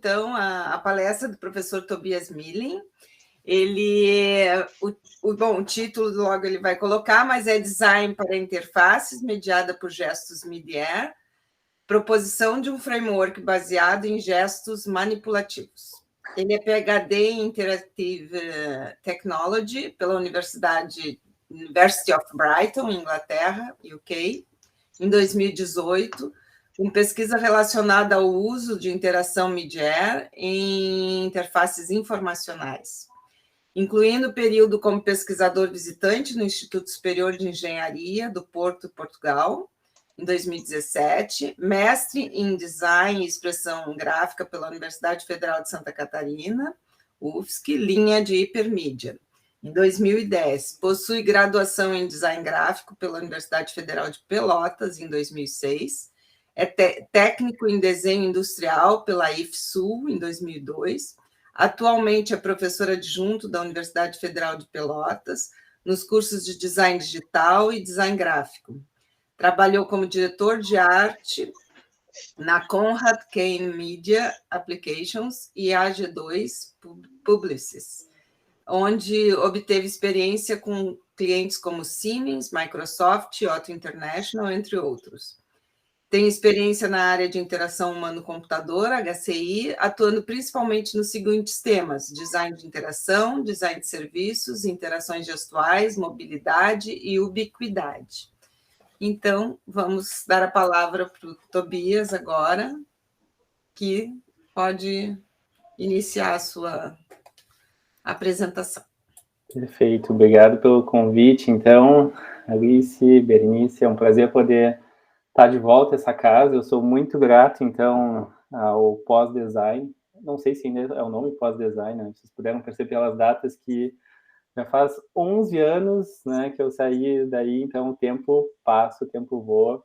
Então, a palestra do professor Tobias Milling. O título logo ele vai colocar, mas é Design para Interfaces, mediada por gestos Mid-Air, proposição de um framework baseado em gestos manipulativos. Ele é PhD em Interactive Technology pela University of Brighton, Inglaterra, UK, em 2018, com pesquisa relacionada ao uso de interação Mid-Air em interfaces informacionais, incluindo o período como pesquisador visitante no Instituto Superior de Engenharia do Porto, Portugal, em 2017, mestre em Design e Expressão Gráfica pela Universidade Federal de Santa Catarina, UFSC, linha de hipermídia. Em 2010, possui graduação em Design Gráfico pela Universidade Federal de Pelotas, em 2006, é técnico em Desenho Industrial pela IFSU, em 2002, atualmente é professor adjunto da Universidade Federal de Pelotas, nos cursos de Design Digital e Design Gráfico. Trabalhou como diretor de arte na Conrad Kane Media Applications e AG2 Publicis, onde obteve experiência com clientes como Siemens, Microsoft, Otto International, entre outros. Tem experiência na área de interação humano-computador, HCI, atuando principalmente nos seguintes temas: design de interação, design de serviços, interações gestuais, mobilidade e ubiquidade. Então, vamos dar a palavra para o Tobias agora, que pode iniciar a sua apresentação. Perfeito, obrigado pelo convite. Então, Alice, Berenice, é um prazer poder estar de volta a essa casa. Eu sou muito grato, então, ao Pós-Design. Não sei se ainda é o nome Pós-Design, né? Vocês puderam perceber pelas datas que já faz 11 anos, né, que eu saí daí, então o tempo passa, o tempo voa.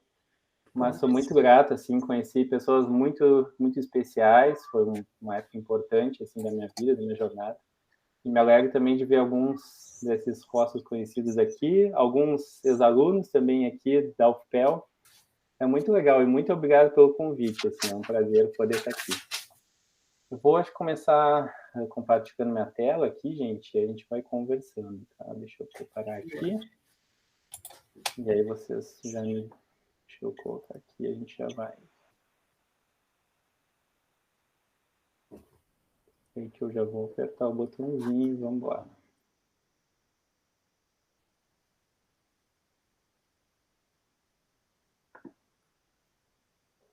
Mas sou muito grato, assim, conheci pessoas muito, muito especiais. Foi uma época importante, assim, da minha vida, da minha jornada. E me alegro também de ver alguns desses rostos conhecidos aqui, alguns ex-alunos também aqui da UFPEL. É muito legal e muito obrigado pelo convite, assim, é um prazer poder estar aqui. Eu vou começar compartilhando minha tela aqui, gente, e a gente vai conversando, tá? Deixa eu preparar aqui. E aí vocês já me... Deixa eu colocar aqui, a gente já vai. Aí que eu já vou apertar o botãozinho e vamos embora.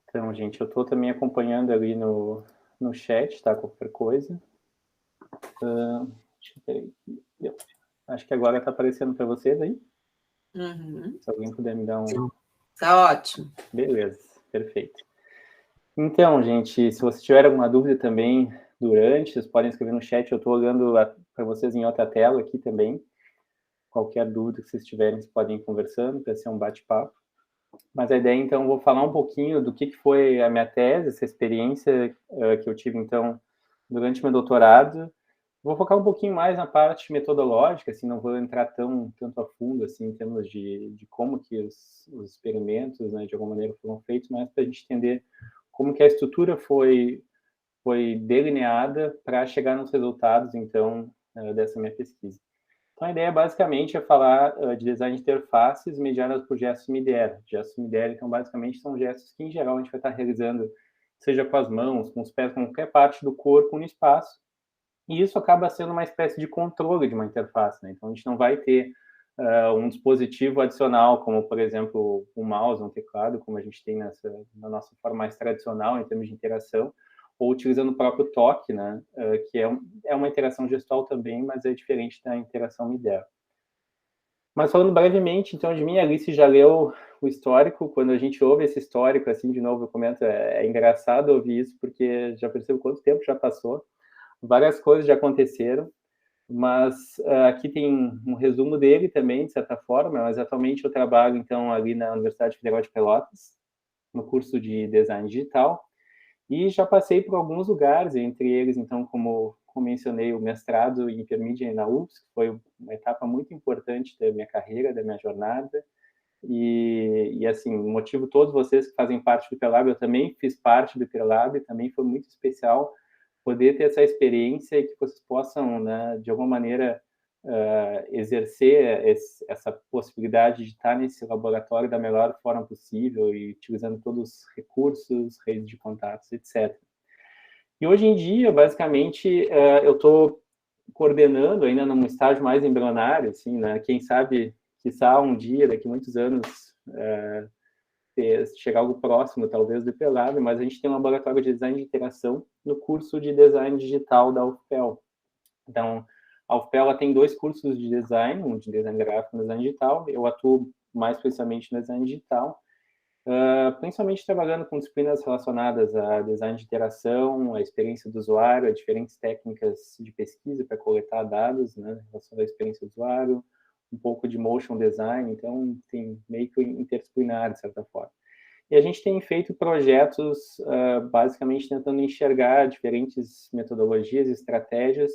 Então, gente, eu estou também acompanhando ali no chat, tá? Qualquer coisa. Acho que agora está aparecendo para vocês aí. Uhum. Se alguém puder me dar um... Está ótimo. Beleza, perfeito. Então, gente, se você tiver alguma dúvida também durante, vocês podem escrever no chat. Eu estou olhando para vocês em outra tela aqui também. Qualquer dúvida que vocês tiverem, vocês podem ir conversando, para ser um bate-papo. Mas a ideia, então, eu vou falar um pouquinho do que foi a minha tese, essa experiência que eu tive, então, durante meu doutorado. Vou focar um pouquinho mais na parte metodológica, assim, não vou entrar tanto a fundo, assim, em termos de como que os experimentos, né, de alguma maneira foram feitos, mas para a gente entender como que a estrutura foi delineada para chegar nos resultados, então, dessa minha pesquisa. Então, a ideia, basicamente, é falar de design de interfaces mediadas por gestos Mid-Air. Gestos Mid-Air, então, basicamente, são gestos que, em geral, a gente vai estar realizando, seja com as mãos, com os pés, com qualquer parte do corpo no espaço, e isso acaba sendo uma espécie de controle de uma interface, né? Então, a gente não vai ter um dispositivo adicional, como, por exemplo, um mouse, um teclado, como a gente tem na nossa forma mais tradicional, em termos de interação, ou utilizando o próprio toque, né? Que é uma interação gestual também, mas é diferente da interação Mid-Air. Mas falando brevemente, então, de mim, a Alice já leu o histórico. Quando a gente ouve esse histórico, assim, de novo, eu comento, é engraçado ouvir isso, porque já percebo quanto tempo já passou. Várias coisas já aconteceram, mas aqui tem um resumo dele também, de certa forma, mas atualmente eu trabalho, então, ali na Universidade Federal de Pelotas, no curso de Design Digital, e já passei por alguns lugares, entre eles, então, como mencionei, o mestrado em hipermídia na UFSC, que foi uma etapa muito importante da minha carreira, da minha jornada, e assim, motivo todos vocês que fazem parte do Hiperlab, eu também fiz parte do Hiperlab, também foi muito especial, poder ter essa experiência e que vocês possam, né, de alguma maneira, exercer essa possibilidade de estar nesse laboratório da melhor forma possível e utilizando todos os recursos, redes de contatos, etc. E hoje em dia, basicamente, eu estou coordenando ainda num estágio mais embrionário, assim, né? Quem sabe, quiçá um dia, daqui a muitos anos, chegar algo próximo, talvez, do Pelado, mas a gente tem um laboratório de design de interação no curso de design digital da UFPEL. Então, a UFPEL ela tem 2 cursos de design, um de design gráfico e um design digital. Eu atuo mais precisamente no design digital, principalmente trabalhando com disciplinas relacionadas a design de interação, a experiência do usuário, a diferentes técnicas de pesquisa para coletar dados, né, em relação à experiência do usuário, um pouco de motion design, então tem meio que interdisciplinar, de certa forma. E a gente tem feito projetos, basicamente tentando enxergar diferentes metodologias e estratégias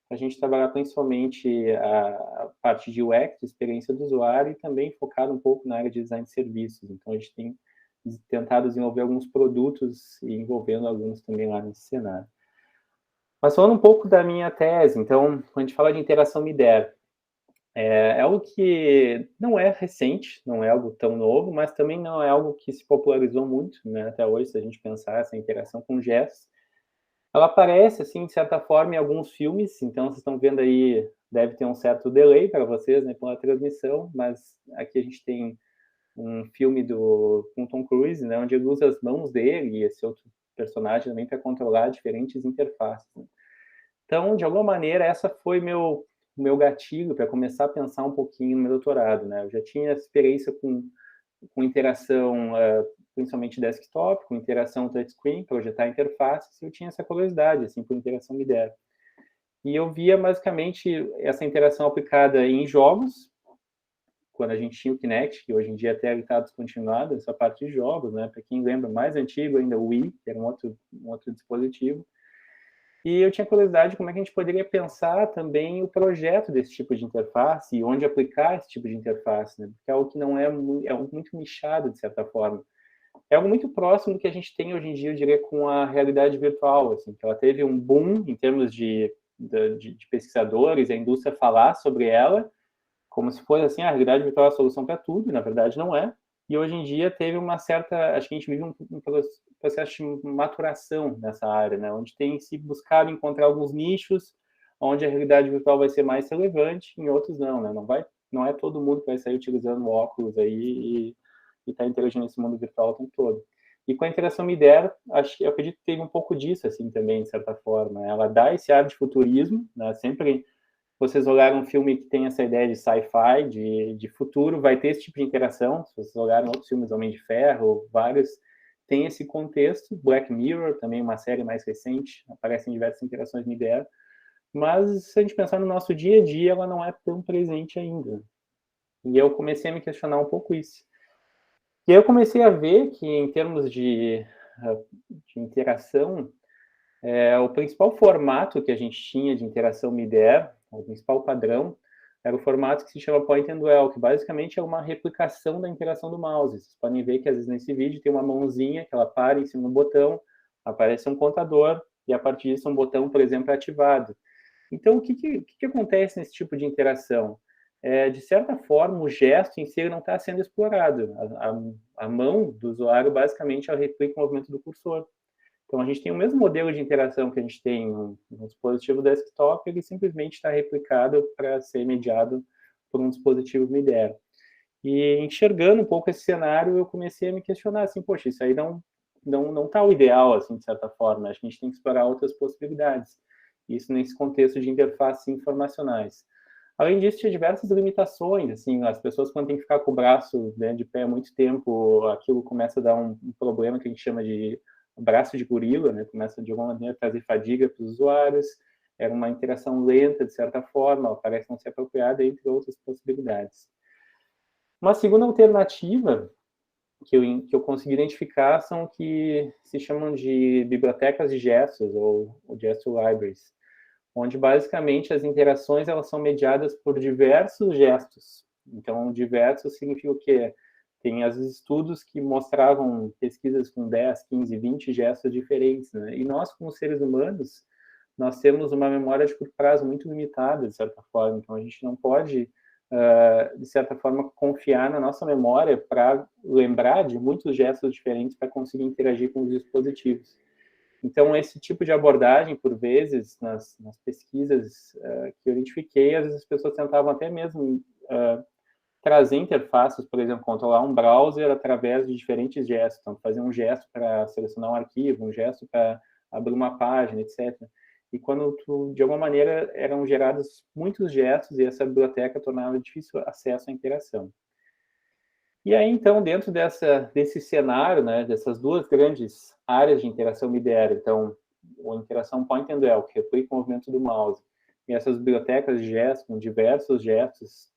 para a gente trabalhar principalmente a parte de UX, de experiência do usuário, e também focado um pouco na área de design de serviços. Então, a gente tem tentado desenvolver alguns produtos e envolvendo alguns também lá nesse cenário. Mas falando um pouco da minha tese, então, quando a gente fala de interação MIDER, é algo que não é recente, não é algo tão novo, mas também não é algo que se popularizou muito, né, até hoje, se a gente pensar essa interação com gestos. Ela aparece, assim, de certa forma, em alguns filmes, então vocês estão vendo aí, deve ter um certo delay para vocês, né, pela transmissão, mas aqui a gente tem um filme com Tom Cruise, né, onde ele usa as mãos dele e esse outro personagem também para controlar diferentes interfaces. Né? Então, de alguma maneira, essa foi meu gatilho para começar a pensar um pouquinho no meu doutorado, né? Eu já tinha experiência com interação, principalmente desktop, com interação touchscreen, projetar interfaces, e eu tinha essa curiosidade, assim, por interação MIDER. E eu via, basicamente, essa interação aplicada em jogos, quando a gente tinha o Kinect, que hoje em dia até está descontinuado, essa parte de jogos, né? Para quem lembra, mais antigo ainda, o Wii, que era um outro dispositivo. E eu tinha curiosidade de como é que a gente poderia pensar também o projeto desse tipo de interface e onde aplicar esse tipo de interface, né? Porque é algo que não é algo muito nichado, de certa forma. É algo muito próximo do que a gente tem hoje em dia, eu diria, com a realidade virtual, assim, que ela teve um boom em termos de pesquisadores, a indústria falar sobre ela, como se fosse assim, a realidade virtual é a solução para tudo, e na verdade não é. E hoje em dia teve uma certa, acho que a gente vive um processo de maturação nessa área, né? Onde tem se buscado encontrar alguns nichos onde a realidade virtual vai ser mais relevante, em outros não, né? Não é todo mundo que vai sair utilizando óculos aí e tá interagindo nesse mundo virtual o tempo todo. E com a interação MIDER, eu acredito que teve um pouco disso, assim, também, de certa forma. Ela dá esse ar de futurismo, né? Sempre vocês olharam um filme que tem essa ideia de sci-fi, de futuro, vai ter esse tipo de interação. Se vocês olharam outros filmes, Homem de Ferro, vários, tem esse contexto. Black Mirror, também uma série mais recente, aparecem diversas interações MIDER. Mas, se a gente pensar no nosso dia a dia, ela não é tão presente ainda. E eu comecei a me questionar um pouco isso. E aí eu comecei a ver que, em termos de interação, o principal formato que a gente tinha de interação MIDER, o principal padrão, era o formato que se chama Point and Dwell, que basicamente é uma replicação da interação do mouse. Vocês podem ver que, às vezes, nesse vídeo tem uma mãozinha que ela para em cima do botão, aparece um contador, e a partir disso um botão, por exemplo, é ativado. Então, o que acontece nesse tipo de interação? De certa forma, o gesto em si não está sendo explorado. A mão do usuário, basicamente, ela replica o movimento do cursor. Então, a gente tem o mesmo modelo de interação que a gente tem no dispositivo desktop, ele simplesmente está replicado para ser mediado por um dispositivo MIDER. E enxergando um pouco esse cenário, eu comecei a me questionar, assim, poxa, isso aí não está o ideal, assim, de certa forma. Acho que a gente tem que explorar outras possibilidades. Isso nesse contexto de interfaces informacionais. Além disso, tinha diversas limitações, assim, as pessoas quando tem que ficar com o braço, né, de pé muito tempo, aquilo começa a dar um problema que a gente chama de braço de gorila, né, começa de alguma maneira a trazer fadiga para os usuários, era uma interação lenta, de certa forma, parece não ser apropriada, entre outras possibilidades. Uma segunda alternativa que eu consegui identificar são o que se chamam de bibliotecas de gestos, ou gesture libraries, onde basicamente as interações elas são mediadas por diversos gestos. Então, diversos significa o quê? Tem, às vezes, estudos que mostravam pesquisas com 10, 15, 20 gestos diferentes, né? E nós, como seres humanos, nós temos uma memória de curto prazo muito limitada, de certa forma. Então, a gente não pode, de certa forma, confiar na nossa memória para lembrar de muitos gestos diferentes para conseguir interagir com os dispositivos. Então, esse tipo de abordagem, por vezes, nas pesquisas que eu identifiquei, às vezes as pessoas tentavam até mesmo trazer interfaces, por exemplo, controlar um browser através de diferentes gestos. Então, fazer um gesto para selecionar um arquivo, um gesto para abrir uma página, etc. E quando de alguma maneira, eram gerados muitos gestos e essa biblioteca tornava difícil acesso à interação. E aí, então, dentro desse cenário, né, dessas duas grandes áreas de interação MIDI-R, então, a interação point and del, que replica o movimento do mouse, e essas bibliotecas de gestos, com diversos gestos,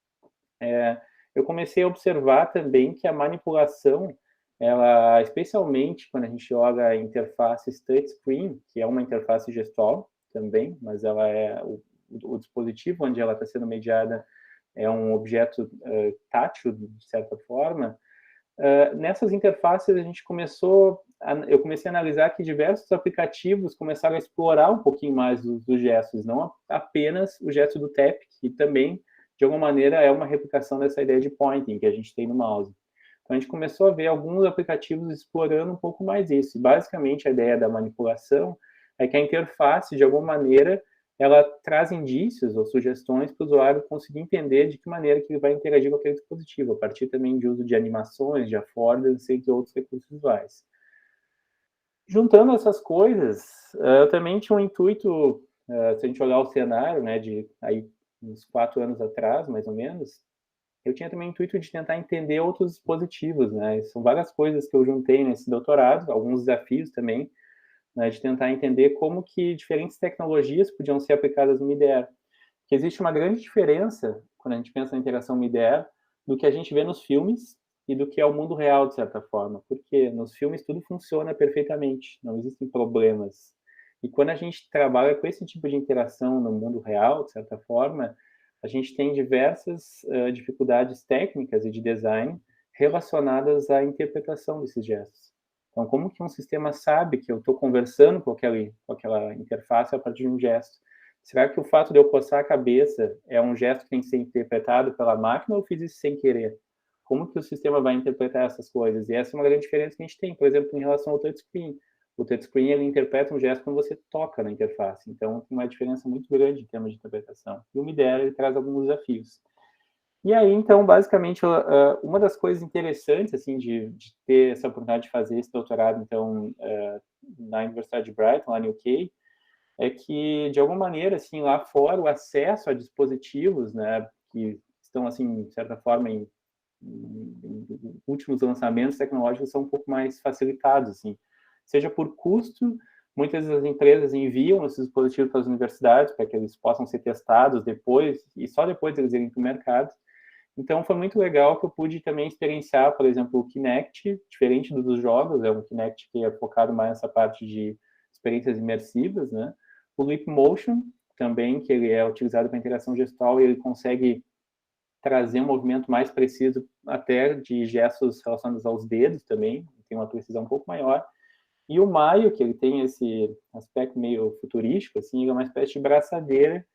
eu comecei a observar também que a manipulação, ela, especialmente quando a gente olha a interface touchscreen, que é uma interface gestual também, mas ela é o dispositivo onde ela está sendo mediada é um objeto tátil, de certa forma. Nessas interfaces, eu comecei a analisar que diversos aplicativos começaram a explorar um pouquinho mais dos gestos, não apenas o gesto do tap, que também, de alguma maneira, é uma replicação dessa ideia de pointing que a gente tem no mouse. Então, a gente começou a ver alguns aplicativos explorando um pouco mais isso. E, basicamente, a ideia da manipulação é que a interface, de alguma maneira, ela traz indícios ou sugestões para o usuário conseguir entender de que maneira que ele vai interagir com aquele dispositivo, a partir também de uso de animações, de affordances, entre outros recursos visuais. Juntando essas coisas, eu também tinha um intuito, se a gente olhar o cenário, né, de aí, uns 4 anos atrás, mais ou menos, eu tinha também o intuito de tentar entender outros dispositivos, né, são várias coisas que eu juntei nesse doutorado, alguns desafios também, né, de tentar entender como que diferentes tecnologias podiam ser aplicadas no MIDI-R. Porque existe uma grande diferença, quando a gente pensa na interação MIDI-R, do que a gente vê nos filmes e do que é o mundo real, de certa forma. Porque nos filmes tudo funciona perfeitamente, não existem problemas. E quando a gente trabalha com esse tipo de interação no mundo real, de certa forma, a gente tem diversas dificuldades técnicas e de design relacionadas à interpretação desses gestos. Então, como que um sistema sabe que eu estou conversando com aquela interface a partir de um gesto? Será que o fato de eu coçar a cabeça é um gesto que tem que ser interpretado pela máquina ou eu fiz isso sem querer? Como que o sistema vai interpretar essas coisas? E essa é uma grande diferença que a gente tem, por exemplo, em relação ao touchscreen. O touchscreen, ele interpreta um gesto quando você toca na interface. Então, tem uma diferença muito grande em termos de interpretação. E o MIDI-R, ele traz alguns desafios. E aí, então, basicamente, uma das coisas interessantes, assim, de ter essa oportunidade de fazer esse doutorado, então, na Universidade de Brighton, lá no UK, é que, de alguma maneira, assim, lá fora, o acesso a dispositivos, né, que estão, assim, de certa forma, em últimos lançamentos tecnológicos são um pouco mais facilitados, assim. Seja por custo, muitas das empresas enviam esses dispositivos para as universidades para que eles possam ser testados depois, e só depois eles irem para o mercado. Então, foi muito legal que eu pude também experienciar, por exemplo, o Kinect, diferente dos jogos, é um Kinect que é focado mais nessa parte de experiências imersivas, né? O Leapmotion, também, que ele é utilizado para interação gestual e ele consegue trazer um movimento mais preciso até de gestos relacionados aos dedos também, tem uma precisão um pouco maior. E o Maio, que ele tem esse aspecto meio futurístico, assim, ele é uma espécie de braçadeira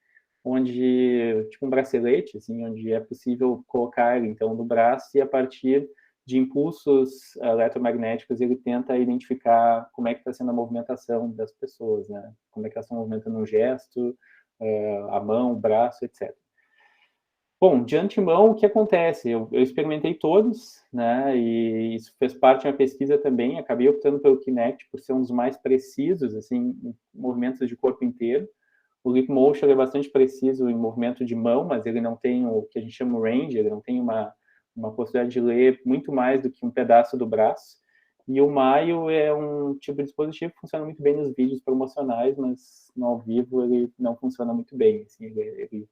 onde, tipo um bracelete, assim, onde é possível colocar ele, então, no braço e a partir de impulsos eletromagnéticos ele tenta identificar como é que está sendo a movimentação das pessoas, né? Como é que elas estão movimentando um gesto, a mão, o braço, etc. Bom, de antemão, o que acontece? Eu experimentei todos, né, e isso fez parte da minha pesquisa também, acabei optando pelo Kinect por ser um dos mais precisos, assim, em movimentos de corpo inteiro. O Leapmotion é bastante preciso em movimento de mão, mas ele não tem o que a gente chama range, ele não tem uma possibilidade de ler muito mais do que um pedaço do braço. E o Maio é um tipo de dispositivo que funciona muito bem nos vídeos promocionais, mas no ao vivo ele não funciona muito bem. Assim, ele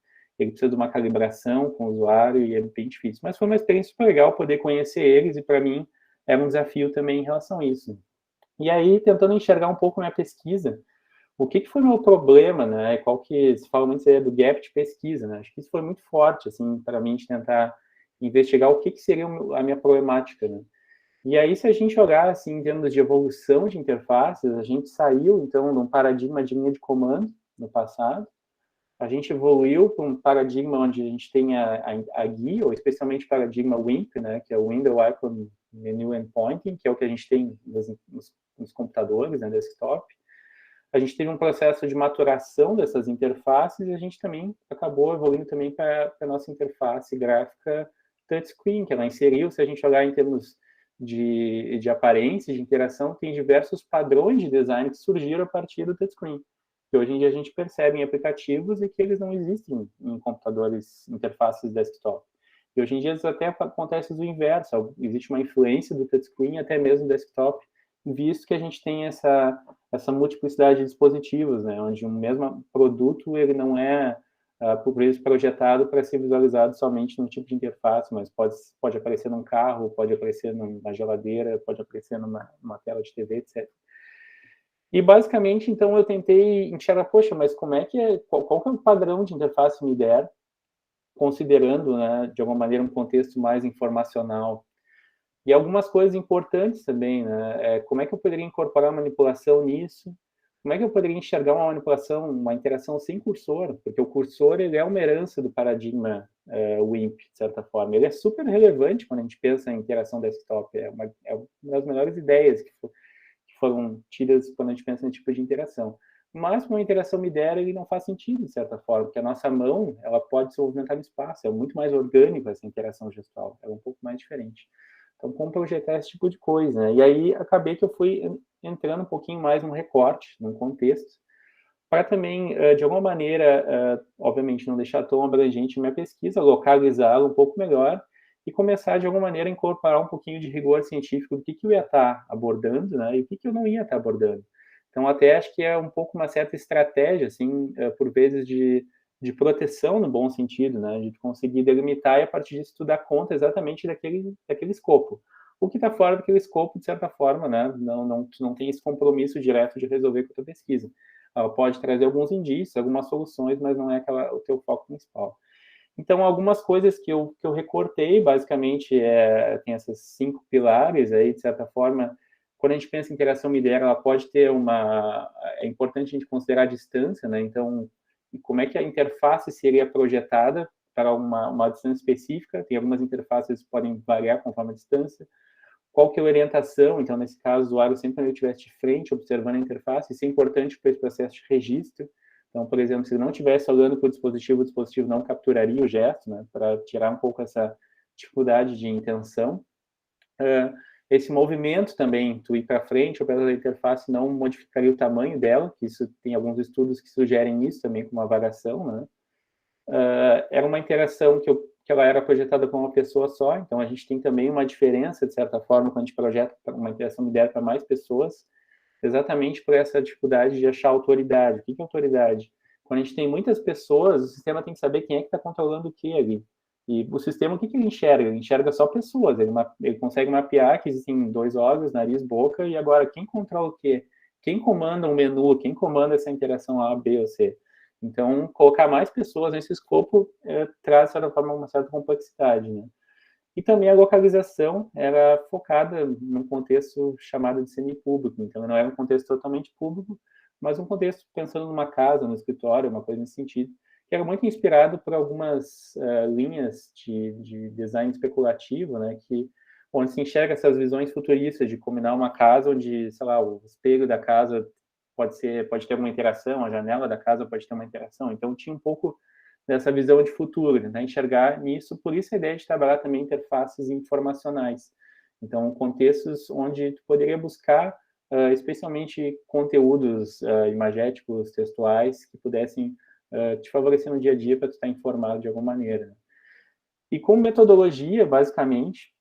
precisa de uma calibração com o usuário e é bem difícil. Mas foi uma experiência super legal poder conhecer eles e, para mim, era um desafio também em relação a isso. E aí, tentando enxergar um pouco a minha pesquisa, o que foi o meu problema, né? Qual que se fala muito do gap de pesquisa, né? Acho que isso foi muito forte, assim, para mim, de tentar investigar o que seria a minha problemática, né? E aí, se a gente olhar, assim, em termos de evolução de interfaces, a gente saiu, então, de um paradigma de linha de comando, no passado. A gente evoluiu para um paradigma onde a gente tem a GUI, ou especialmente o paradigma WIMP, né, que é o Window Icon Menu and Pointing, que é o que a gente tem nos computadores, né, desktop. A gente teve um processo de maturação dessas interfaces e a gente também acabou evoluindo também para a nossa interface gráfica touchscreen, que ela inseriu, se a gente olhar em termos de aparência, de interação, tem diversos padrões de design que surgiram a partir do touchscreen, que hoje em dia a gente percebe em aplicativos e que eles não existem em computadores, interfaces desktop. E hoje em dia até acontece o inverso, existe uma influência do touchscreen até mesmo desktop, visto que a gente tem essa multiplicidade de dispositivos, né, onde um mesmo produto ele não é por vezes projetado para ser visualizado somente num tipo de interface, mas pode aparecer num carro, pode aparecer numa geladeira, pode aparecer numa tela de TV, etc. E basicamente, então, eu tentei enxergar, poxa, mas como é que qual que é o padrão de interface MIDER, considerando, né, de alguma maneira, um contexto mais informacional. E algumas coisas importantes também, né? Como é que eu poderia incorporar manipulação nisso? Como é que eu poderia enxergar uma manipulação, uma interação sem cursor? Porque o cursor, ele é uma herança do paradigma WIMP, de certa forma. Ele é super relevante quando a gente pensa em interação desktop. É uma das melhores ideias que foram tidas quando a gente pensa nesse tipo de interação. Mas uma interação MIDER, ele não faz sentido, de certa forma, porque a nossa mão, ela pode se movimentar no espaço. É muito mais orgânico essa interação gestual. É um pouco mais diferente. Então, como projetar esse tipo de coisa, né? E aí, acabei que eu fui entrando um pouquinho mais no recorte, num contexto, para também, de alguma maneira, obviamente, não deixar tão abrangente minha pesquisa, localizá-la um pouco melhor e começar, de alguma maneira, a incorporar um pouquinho de rigor científico do que eu ia estar abordando, né? E o que eu não ia estar abordando. Então, até acho que é um pouco uma certa estratégia, assim, por vezes, de proteção no bom sentido, né? De conseguir delimitar e a partir disso tu dar conta exatamente daquele escopo. O que está fora daquele escopo, de certa forma, né? Tu não tem esse compromisso direto de resolver com a tua pesquisa. Ela pode trazer alguns indícios, algumas soluções, mas não é o teu foco principal. Então, algumas coisas que eu recortei, basicamente, tem essas 5 pilares aí, de certa forma. Quando a gente pensa em interação MIDER, ela pode ter é importante a gente considerar a distância, né? Então, como é que a interface seria projetada para uma distância específica? Tem algumas interfaces que podem variar conforme a distância. Qual que é a orientação? Então, nesse caso, o usuário sempre quando ele estivesse de frente, observando a interface, isso é importante para esse processo de registro. Então, por exemplo, se ele não estivesse olhando para o dispositivo não capturaria o gesto, né, para tirar um pouco essa dificuldade de intenção. Esse movimento também, tu ir para frente ou para a interface, não modificaria o tamanho dela, que isso tem alguns estudos que sugerem isso também com uma variação, né? Era uma interação que ela era projetada para uma pessoa só, então a gente tem também uma diferença, de certa forma, quando a gente projeta uma interação MIDER para mais pessoas, exatamente por essa dificuldade de achar autoridade. O que é autoridade? Quando a gente tem muitas pessoas, o sistema tem que saber quem é que está controlando o que ali. E o sistema, o que ele enxerga? Ele enxerga só pessoas, ele consegue mapear que existem 2 olhos, nariz, boca, e agora quem controla o quê? Quem comanda o menu? Quem comanda essa interação A, B ou C? Então, colocar mais pessoas nesse escopo traz, de certa forma, uma certa complexidade, né? E também a localização era focada num contexto chamado de semipúblico, então não era um contexto totalmente público, mas um contexto pensando numa casa, no escritório, uma coisa nesse sentido, que era muito inspirado por algumas linhas de design especulativo, né, onde se enxerga essas visões futuristas de combinar uma casa onde, sei lá, o espelho da casa pode ter alguma interação, a janela da casa pode ter uma interação, então tinha um pouco dessa visão de futuro, né? Enxergar nisso, por isso a ideia de trabalhar também interfaces informacionais. Então, contextos onde tu poderia buscar, especialmente conteúdos imagéticos, textuais, que pudessem te favorecer no dia a dia para tu estar informado de alguma maneira. E como metodologia, basicamente,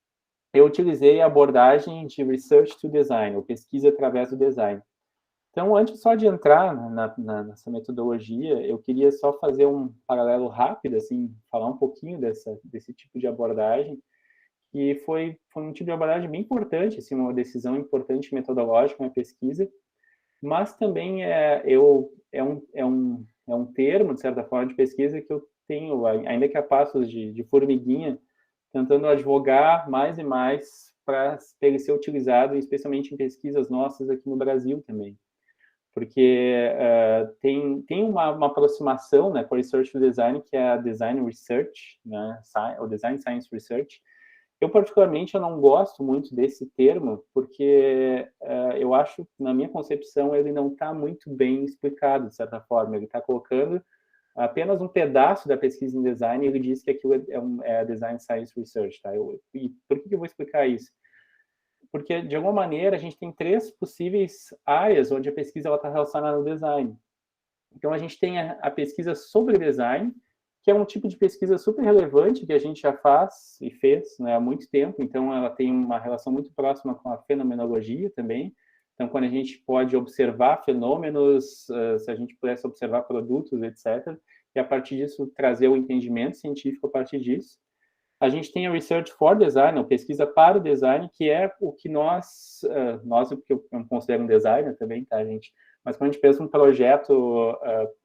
eu utilizei a abordagem de Research to Design, ou pesquisa através do design. Então, antes só de entrar nessa metodologia, eu queria só fazer um paralelo rápido, assim, falar um pouquinho desse tipo de abordagem, que foi um tipo de abordagem bem importante, assim, uma decisão importante metodológica na pesquisa, mas também é um termo, de certa forma, de pesquisa que eu tenho, ainda que a passos de formiguinha, tentando advogar mais e mais para ele ser utilizado, especialmente em pesquisas nossas aqui no Brasil também. porque tem uma aproximação, né, com o Research to Design, que é a Design Research, né, o Design Science Research. Eu, particularmente, eu não gosto muito desse termo, porque eu acho, na minha concepção, ele não está muito bem explicado, de certa forma. Ele está colocando apenas um pedaço da pesquisa em design e ele diz que aquilo é Design Science Research. Tá? E por que eu vou explicar isso? Porque, de alguma maneira, a gente tem 3 possíveis áreas onde a pesquisa está relacionada ao design. Então, a gente tem a pesquisa sobre design, que é um tipo de pesquisa super relevante que a gente já faz e fez, né, há muito tempo. Então, ela tem uma relação muito próxima com a fenomenologia também. Então, quando a gente pode observar fenômenos, se a gente pudesse observar produtos, etc., e a partir disso trazer o entendimento científico a partir disso. A gente tem a Research for Design, a pesquisa para o design, que é o que nós, porque eu me considero um designer também, tá, gente? Mas quando a gente pensa um projeto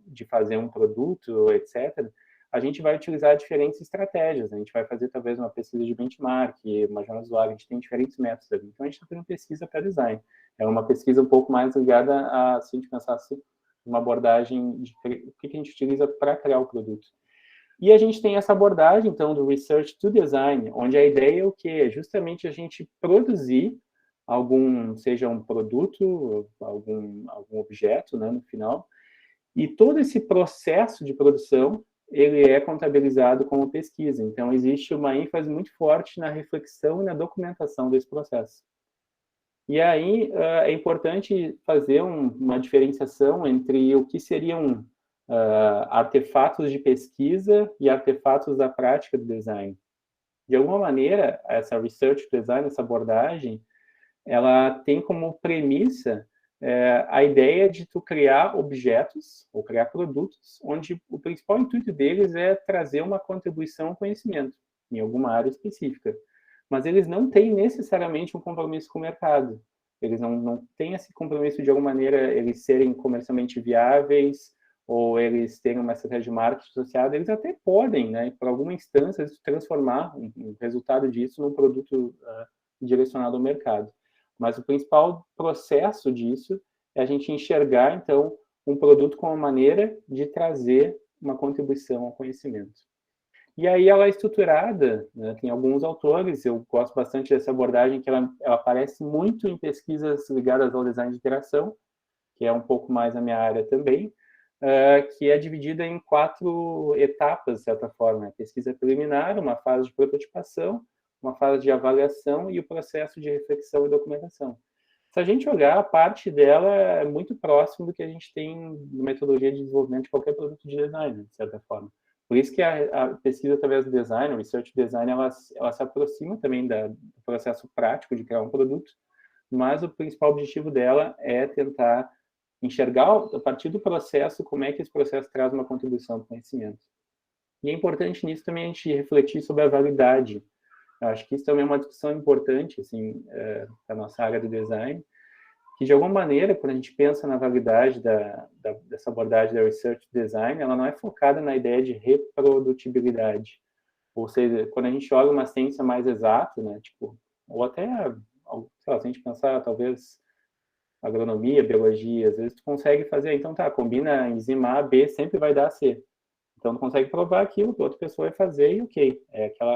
de fazer um produto, etc., a gente vai utilizar diferentes estratégias. A gente vai fazer, talvez, uma pesquisa de benchmark, uma jornada de usuário, a gente tem diferentes métodos ali. Então, a gente está fazendo pesquisa para design. É uma pesquisa um pouco mais ligada a, se a gente pensasse, uma abordagem de o que a gente utiliza para criar o produto. E a gente tem essa abordagem, então, do Research to Design, onde a ideia é o quê? É justamente a gente produzir seja um produto, algum objeto, né, no final, e todo esse processo de produção, ele é contabilizado como pesquisa. Então, existe uma ênfase muito forte na reflexão e na documentação desse processo. E aí, é importante fazer uma diferenciação entre o que seriam artefatos de pesquisa e artefatos da prática do design. De alguma maneira, essa research design, essa abordagem, ela tem como premissa a ideia de tu criar objetos ou criar produtos, onde o principal intuito deles é trazer uma contribuição ao conhecimento em alguma área específica. Mas eles não têm necessariamente um compromisso com o mercado. Eles não têm esse compromisso de alguma maneira eles serem comercialmente viáveis ou eles terem uma estratégia de marketing associada. Eles até podem, né, por alguma instância, transformar o resultado disso num produto direcionado ao mercado. Mas o principal processo disso é a gente enxergar, então, um produto como uma maneira de trazer uma contribuição ao conhecimento. E aí ela é estruturada, né, tem alguns autores, eu gosto bastante dessa abordagem, que ela aparece muito em pesquisas ligadas ao design de interação, que é um pouco mais a minha área também, que é dividida em 4 etapas, de certa forma. A pesquisa preliminar, uma fase de prototipação, uma fase de avaliação e o processo de reflexão e documentação. Se a gente olhar, a parte dela é muito próximo do que a gente tem na metodologia de desenvolvimento de qualquer produto de design, de certa forma. Por isso que a pesquisa através do design, o research design, ela se aproxima também do processo prático de criar um produto, mas o principal objetivo dela é tentar enxergar, a partir do processo, como é que esse processo traz uma contribuição para o conhecimento. E é importante nisso também a gente refletir sobre a validade. Eu acho que isso também é uma discussão importante, assim, da nossa área do design, que de alguma maneira, quando a gente pensa na validade dessa abordagem da research design, ela não é focada na ideia de reprodutibilidade. Ou seja, quando a gente olha uma ciência mais exata, né, tipo, ou até, sei lá, se a gente pensar, talvez, agronomia, biologia, às vezes tu consegue fazer, então tá, combina enzima A, B, sempre vai dar C. Então tu consegue provar aquilo que outra pessoa vai fazer e ok,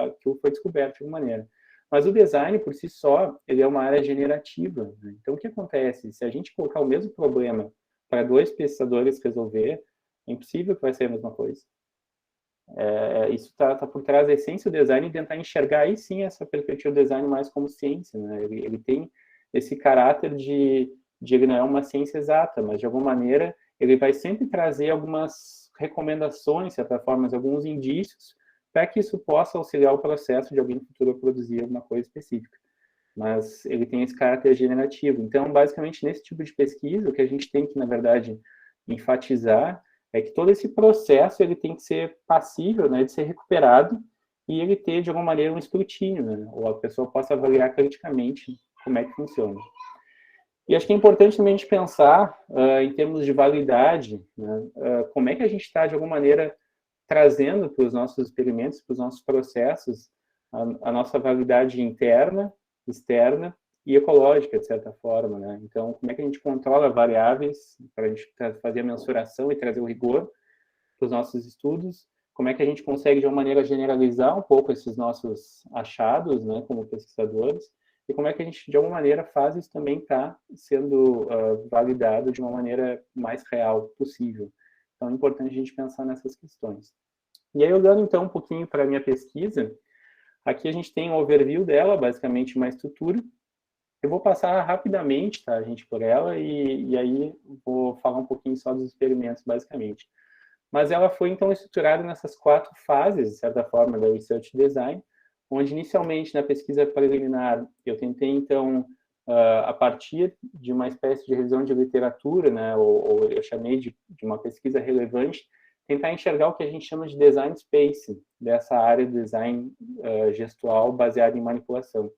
aquilo foi descoberto de alguma maneira. Mas o design, por si só, ele é uma área generativa. Né? Então, o que acontece? Se a gente colocar o mesmo problema para 2 pesquisadores resolver, é impossível que vai ser a mesma coisa. Isso está por trás da essência do design e tentar enxergar aí sim essa perspectiva do design mais como ciência. Né? Ele tem esse caráter de ele não é uma ciência exata, mas de alguma maneira ele vai sempre trazer algumas recomendações, de certa forma, alguns indícios para que isso possa auxiliar o processo de alguém no futuro a produzir alguma coisa específica. Mas ele tem esse caráter generativo. Então, basicamente, nesse tipo de pesquisa, o que a gente tem que, na verdade, enfatizar é que todo esse processo ele tem que ser passível, né, de ser recuperado e ele ter, de alguma maneira, um escrutínio, né, ou a pessoa possa avaliar criticamente como é que funciona. E acho que é importante também a gente pensar, em termos de validade, né, como é que a gente está, de alguma maneira, trazendo para os nossos experimentos, para os nossos processos, a nossa validade interna, externa e ecológica, de certa forma, né? Então, como é que a gente controla variáveis para a gente fazer a mensuração e trazer o rigor para os nossos estudos? Como é que a gente consegue, de uma maneira, generalizar um pouco esses nossos achados, né, como pesquisadores? E como é que a gente, de alguma maneira, faz isso também estar sendo validado de uma maneira mais real possível? Então, é importante a gente pensar nessas questões. E aí, olhando, então, um pouquinho para a minha pesquisa, aqui a gente tem um overview dela, basicamente uma estrutura. Eu vou passar rapidamente, tá, gente, por ela, e aí vou falar um pouquinho só dos experimentos, basicamente. Mas ela foi, então, estruturada nessas 4 fases, de certa forma, da Research Design, onde, inicialmente, na pesquisa preliminar, eu tentei, então, a partir de uma espécie de revisão de literatura, né, ou eu chamei de uma pesquisa relevante, tentar enxergar o que a gente chama de design space, dessa área de design gestual baseada em manipulação.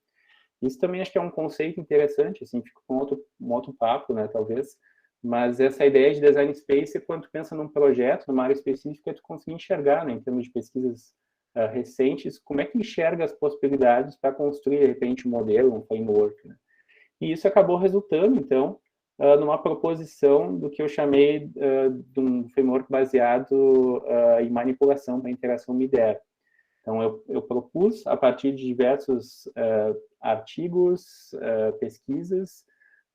Isso também acho que é um conceito interessante, assim, fica com um outro papo, né, talvez, mas essa ideia de design space é quando tu pensa num projeto, numa área específica, tu conseguir enxergar, né, em termos de pesquisas recentes, como é que enxerga as possibilidades para construir, de repente, um modelo, um framework, né? E isso acabou resultando, então, numa proposição do que eu chamei de um framework baseado em manipulação para interação MIDER. Então, eu propus, a partir de diversos artigos, pesquisas,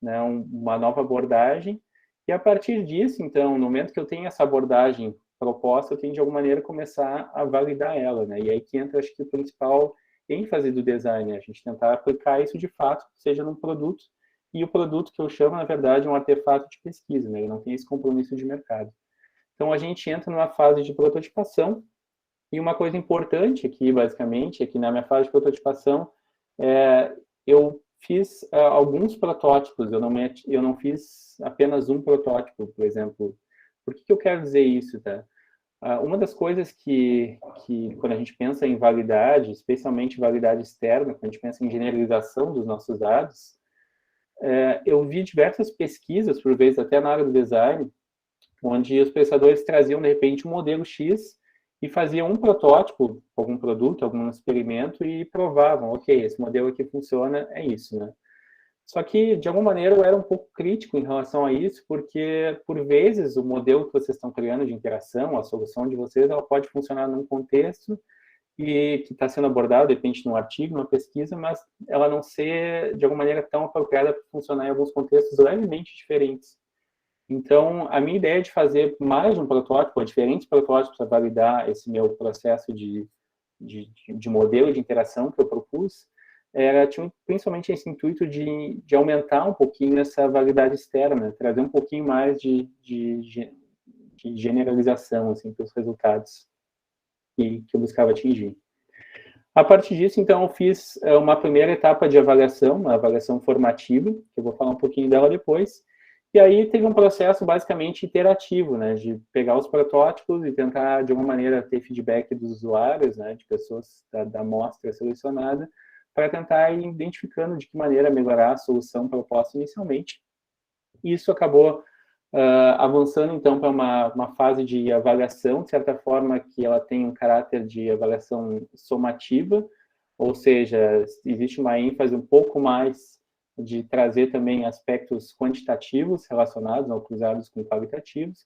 né, uma nova abordagem, e a partir disso, então, no momento que eu tenho essa abordagem proposta, eu tenho, de alguma maneira, começar a validar ela, né, e aí que entra, acho que, o principal ênfase do design, né, a gente tentar aplicar isso, de fato, seja num produto, e o produto que eu chamo, na verdade, é um artefato de pesquisa, né, ele não tem esse compromisso de mercado. Então, a gente entra numa fase de prototipação, e uma coisa importante aqui, basicamente, é que na minha fase de prototipação, eu fiz alguns protótipos, eu não fiz apenas um protótipo, por exemplo. Por que eu quero dizer isso, tá? Uma das coisas que, quando a gente pensa em validade, especialmente validade externa, quando a gente pensa em generalização dos nossos dados, eu vi diversas pesquisas, por vezes até na área do design, onde os pesquisadores traziam, de repente, um modelo X e faziam um protótipo, algum produto, algum experimento, e provavam, ok, esse modelo aqui funciona, é isso, né? Só que, de alguma maneira, eu era um pouco crítico em relação a isso, porque, por vezes, o modelo que vocês estão criando de interação, a solução de vocês, ela pode funcionar num contexto e que está sendo abordado, de repente, num artigo, numa pesquisa, mas ela não ser, de alguma maneira, tão apropriada para funcionar em alguns contextos levemente diferentes. Então, a minha ideia de fazer mais de um protótipo, ou diferentes protótipos para validar esse meu processo de modelo de interação que eu propus, tinha principalmente esse intuito de aumentar um pouquinho essa validade externa, trazer um pouquinho mais de generalização assim, para os resultados que eu buscava atingir. A partir disso, então, eu fiz uma primeira etapa de avaliação, uma avaliação formativa, que eu vou falar um pouquinho dela depois. E aí teve um processo basicamente iterativo, né, de pegar os protótipos e tentar, de alguma maneira, ter feedback dos usuários, né, de pessoas da amostra selecionada, para tentar ir identificando de que maneira melhorar a solução proposta inicialmente. E isso acabou avançando, então, para uma fase de avaliação, de certa forma que ela tem um caráter de avaliação somativa, ou seja, existe uma ênfase um pouco mais de trazer também aspectos quantitativos relacionados, ou cruzados com qualitativos,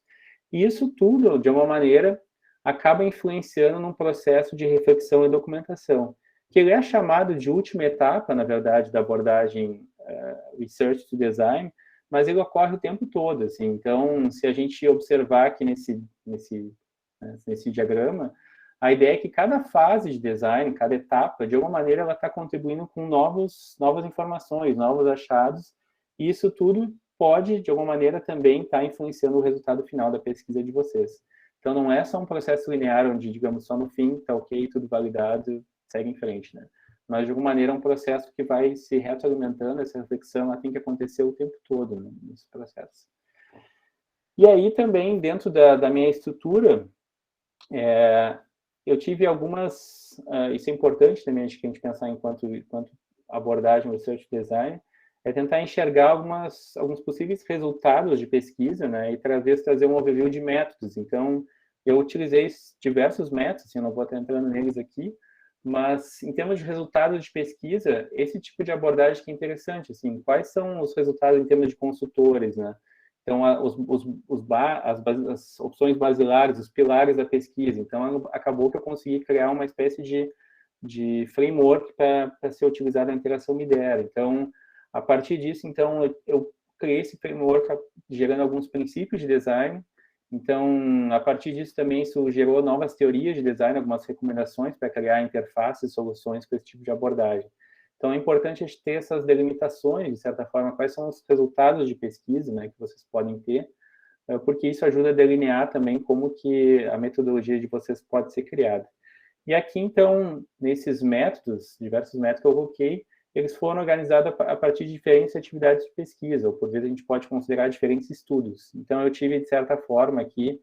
e isso tudo, de alguma maneira, acaba influenciando num processo de reflexão e documentação, que ele é chamado de última etapa, na verdade, da abordagem Research to Design, mas ele ocorre o tempo todo, assim. Então, se a gente observar aqui nesse diagrama, a ideia é que cada fase de design, cada etapa, de alguma maneira, ela está contribuindo com novas informações, novos achados, e isso tudo pode, de alguma maneira, também estar influenciando o resultado final da pesquisa de vocês. Então, não é só um processo linear, onde, digamos, só no fim está ok, tudo validado, segue em frente, né? Mas, de alguma maneira, é um processo que vai se retroalimentando, essa reflexão ela tem que acontecer o tempo todo, né, nesse processo. E aí, também, dentro da minha estrutura, eu tive algumas, isso é importante também, acho que a gente pensar enquanto abordagem do Research Design, é tentar enxergar alguns possíveis resultados de pesquisa, né, e trazer um overview de métodos. Então, eu utilizei diversos métodos, assim, eu não vou estar entrando neles aqui, mas em termos de resultados de pesquisa, esse tipo de abordagem que é interessante, assim, quais são os resultados em termos de consultores, né? Então, as opções basilares, os pilares da pesquisa. Então, acabou que eu consegui criar uma espécie de framework para ser utilizado na interação MIDER. Então, a partir disso, então, eu criei esse framework gerando alguns princípios de design. Então, a partir disso também isso gerou novas teorias de design, algumas recomendações para criar interfaces e soluções para esse tipo de abordagem. Então, é importante a gente ter essas delimitações, de certa forma, quais são os resultados de pesquisa, né, que vocês podem ter, porque isso ajuda a delinear também como que a metodologia de vocês pode ser criada. E aqui, então, nesses métodos, diversos métodos que eu coloquei, eles foram organizados a partir de diferentes atividades de pesquisa, ou por vezes a gente pode considerar diferentes estudos. Então, eu tive, de certa forma, aqui,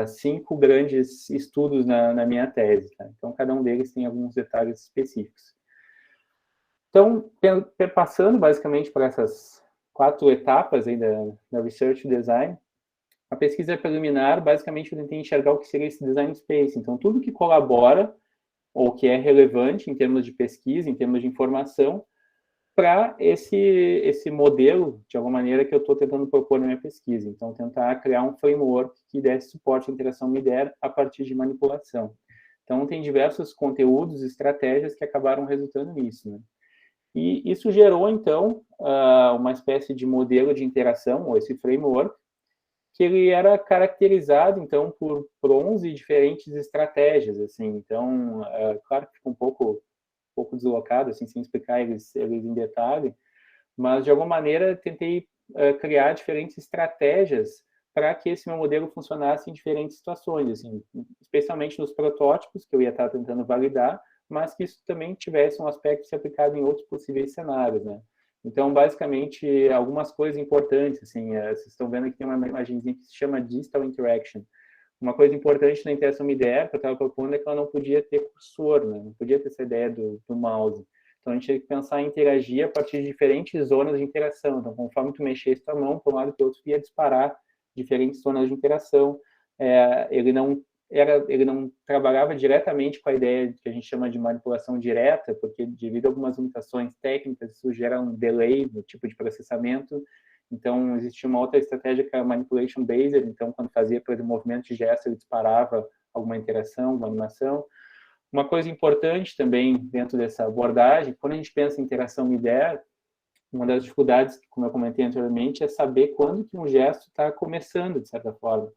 5 grandes estudos na minha tese. Tá? Então, cada um deles tem alguns detalhes específicos. Então, passando basicamente por essas 4 etapas aí da Research Design, a pesquisa preliminar, basicamente, eu tentei enxergar o que seria esse design space. Então, tudo que colabora ou que é relevante em termos de pesquisa, em termos de informação, para esse modelo, de alguma maneira, que eu estou tentando propor na minha pesquisa. Então, tentar criar um framework que desse suporte à interação MIDER a partir de manipulação. Então, tem diversos conteúdos e estratégias que acabaram resultando nisso, né? E isso gerou, então, uma espécie de modelo de interação, ou esse framework, que ele era caracterizado, então, por 11 diferentes estratégias, assim. Então, claro que fica um pouco deslocado, assim, sem explicar eles em detalhe, mas, de alguma maneira, tentei criar diferentes estratégias para que esse meu modelo funcionasse em diferentes situações, assim, especialmente nos protótipos, que eu ia estar tentando validar, mas que isso também tivesse um aspecto se aplicado em outros possíveis cenários, né? Então, basicamente, algumas coisas importantes, assim, vocês estão vendo que tem uma imagenzinha que se chama Distal Interaction. Uma coisa importante na interação MIDER que eu estava propondo é que ela não podia ter cursor, né? Não podia ter essa ideia do mouse. Então, a gente tinha que pensar em interagir a partir de diferentes zonas de interação. Então, conforme tu mexesse tua mão para um lado e para o outro, ia disparar diferentes zonas de interação. Ele não trabalhava diretamente com a ideia que a gente chama de manipulação direta, porque devido a algumas limitações técnicas, isso gera um delay no tipo de processamento. Então, existia uma outra estratégia que era manipulation based. Então, quando fazia, por exemplo, movimento de gesto, ele disparava alguma interação, alguma animação. Uma coisa importante também dentro dessa abordagem, quando a gente pensa em interação MIDER, uma das dificuldades, como eu comentei anteriormente, é saber quando que um gesto está começando, de certa forma.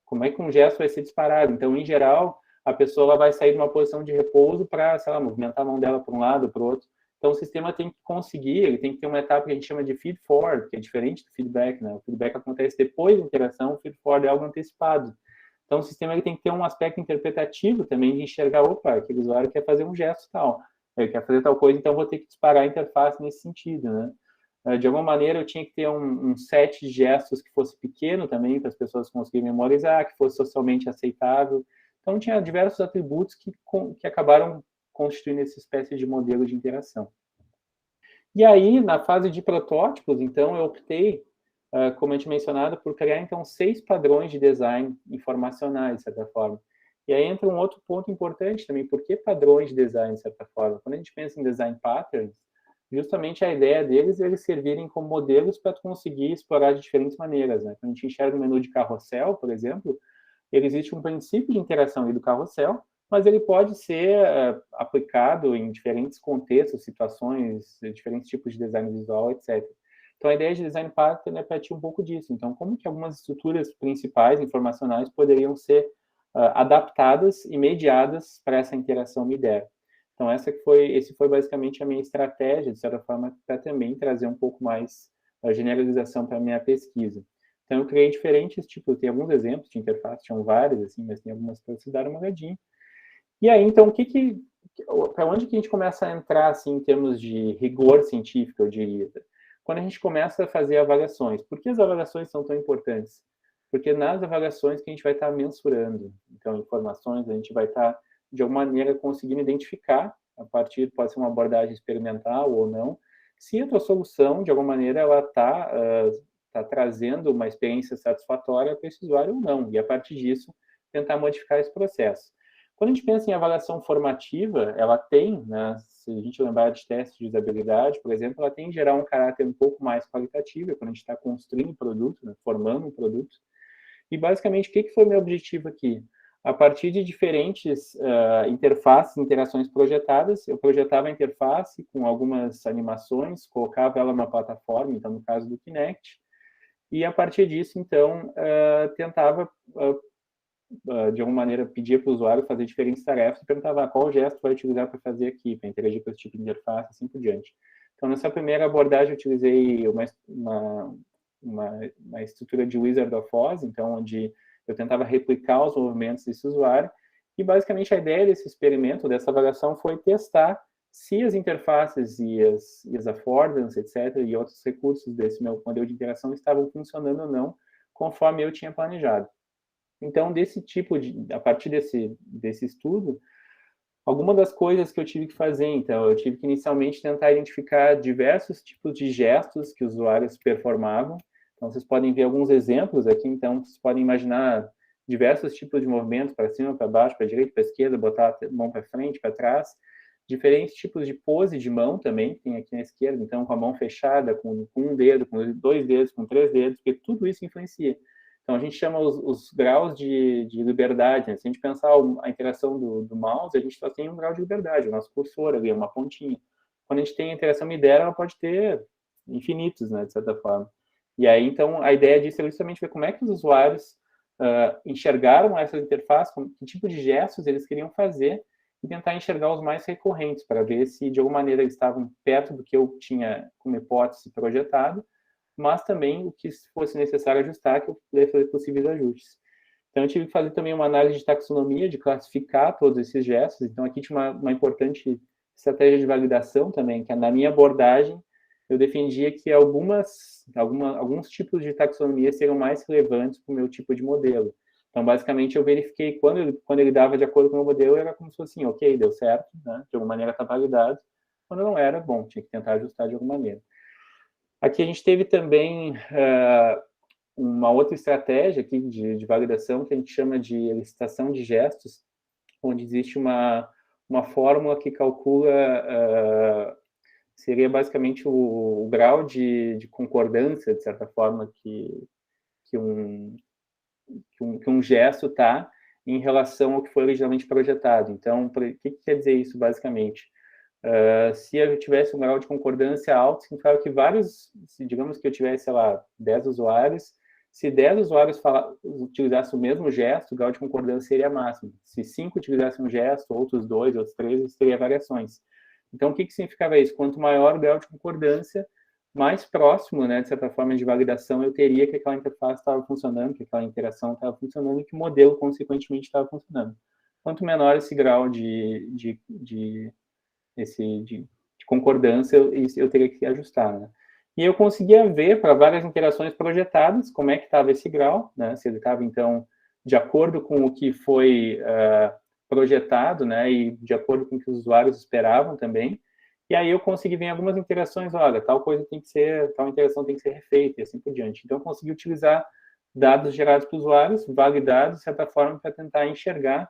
Como é que um gesto vai ser disparado? Então, em geral, a pessoa vai sair de uma posição de repouso para, sei lá, movimentar a mão dela para um lado, para o outro. Então, o sistema tem que conseguir, ele tem que ter uma etapa que a gente chama de feed forward, que é diferente do feedback, né? O feedback acontece depois da interação, o feed forward é algo antecipado. Então, o sistema ele tem que ter um aspecto interpretativo também de enxergar, opa, aquele usuário quer fazer um gesto tal, ele quer fazer tal coisa, então vou ter que disparar a interface nesse sentido, né? De alguma maneira, eu tinha que ter um set de gestos que fosse pequeno também, para as pessoas conseguirem memorizar, que fosse socialmente aceitável. Então, tinha diversos atributos que acabaram constituindo essa espécie de modelo de interação. E aí, na fase de protótipos, então, eu optei, como eu tinha mencionado, por criar, então, 6 padrões de design informacionais, de certa forma. E aí entra um outro ponto importante também, por que padrões de design, de certa forma? Quando a gente pensa em design patterns, justamente a ideia deles é eles servirem como modelos para conseguir explorar de diferentes maneiras, né? Quando a gente enxerga o menu de carrossel, por exemplo, ele existe um princípio de interação aí do carrossel, mas ele pode ser aplicado em diferentes contextos, situações, diferentes tipos de design visual, etc. Então, a ideia de design pattern é partir um pouco disso. Então, como que algumas estruturas principais, informacionais, poderiam ser adaptadas e mediadas para essa interação MIDER. Então, esse foi basicamente a minha estratégia, de certa forma, para também trazer um pouco mais a generalização para a minha pesquisa. Então, eu criei diferentes tipos, tem alguns exemplos de interface, tinham vários, assim, mas tem algumas para vocês darem uma olhadinha. E aí, então, para onde que a gente começa a entrar, assim, em termos de rigor científico, eu diria? Quando a gente começa a fazer avaliações. Por que as avaliações são tão importantes? Porque nas avaliações que a gente vai estar mensurando, então, informações, a gente vai estar, de alguma maneira, conseguindo identificar, a partir, pode ser uma abordagem experimental ou não, se a tua solução, de alguma maneira, ela está trazendo uma experiência satisfatória para esse usuário ou não. E, a partir disso, tentar modificar esse processo. Quando a gente pensa em avaliação formativa, ela tem, né, se a gente lembrar de testes de usabilidade, por exemplo, ela tem em geral um caráter um pouco mais qualitativo, quando a gente está construindo um produto, né, formando um produto. E basicamente, o que foi o meu objetivo aqui? A partir de diferentes interfaces, interações projetadas, eu projetava a interface com algumas animações, colocava ela numa plataforma, então no caso do Kinect, e a partir disso, então, tentava, de alguma maneira, pedir para o usuário fazer diferentes tarefas e perguntava qual gesto vai utilizar para fazer aqui, para interagir com esse tipo de interface, assim por diante. Então, nessa primeira abordagem, eu utilizei uma estrutura de Wizard of Oz, então, onde eu tentava replicar os movimentos desse usuário, e basicamente a ideia desse experimento, dessa avaliação, foi testar se as interfaces e as affordances, etc., e outros recursos desse meu modelo de interação estavam funcionando ou não, conforme eu tinha planejado. Então, a partir desse estudo, algumas das coisas que eu tive que fazer, então, eu tive que inicialmente tentar identificar diversos tipos de gestos que os usuários performavam. Então, vocês podem ver alguns exemplos aqui, então, vocês podem imaginar diversos tipos de movimentos, para cima, para baixo, para direita, para esquerda, botar a mão para frente, para trás, diferentes tipos de pose de mão também, tem aqui na esquerda, então, com a mão fechada, com um dedo, com 2 dedos, com 3 dedos, porque tudo isso influencia. Então, a gente chama os graus de liberdade, né? Se a gente pensar a interação do mouse, a gente só tem um grau de liberdade, o nosso cursor ali, uma pontinha. Quando a gente tem a interação midera, ela pode ter infinitos, né, de certa forma. E aí, então, a ideia disso é justamente ver como é que os usuários enxergaram essa interface, que tipo de gestos eles queriam fazer, e tentar enxergar os mais recorrentes, para ver se, de alguma maneira, eles estavam perto do que eu tinha como hipótese projetado, mas também o que fosse necessário ajustar, que eu pudesse fazer possíveis ajustes. Então, eu tive que fazer também uma análise de taxonomia, de classificar todos esses gestos. Então, aqui tinha uma importante estratégia de validação também, que na minha abordagem, eu defendia que alguns tipos de taxonomia seriam mais relevantes para o meu tipo de modelo. Então, basicamente, eu verifiquei quando ele dava de acordo com o meu modelo, era como se fosse assim, ok, deu certo, né? De alguma maneira está validado. Quando não era, bom, tinha que tentar ajustar de alguma maneira. Aqui a gente teve também uma outra estratégia aqui de validação que a gente chama de elicitação de gestos, onde existe uma fórmula que calcula, seria basicamente o grau de concordância, de certa forma, que um gesto está em relação ao que foi originalmente projetado. Então, o que quer dizer isso, basicamente? Se eu tivesse um grau de concordância alto, significava que digamos que eu tivesse, sei lá, 10 usuários, se 10 usuários utilizassem o mesmo gesto, o grau de concordância seria máximo. Se 5 utilizassem um gesto, outros 2, outros 3, teria variações. Então, o que significava isso? Quanto maior o grau de concordância, mais próximo, né, de certa forma, de validação eu teria que aquela interface estava funcionando, que aquela interação estava funcionando e que o modelo, consequentemente, estava funcionando. Quanto menor esse grau de concordância, eu teria que ajustar, né? E eu conseguia ver para várias interações projetadas como é que estava esse grau, né? Se ele estava, então, de acordo com o que foi projetado, né? E de acordo com o que os usuários esperavam também. E aí eu consegui ver em algumas interações, olha, tal interação tem que ser refeita e assim por diante. Então, eu consegui utilizar dados gerados por usuários, validados, de certa forma, para tentar enxergar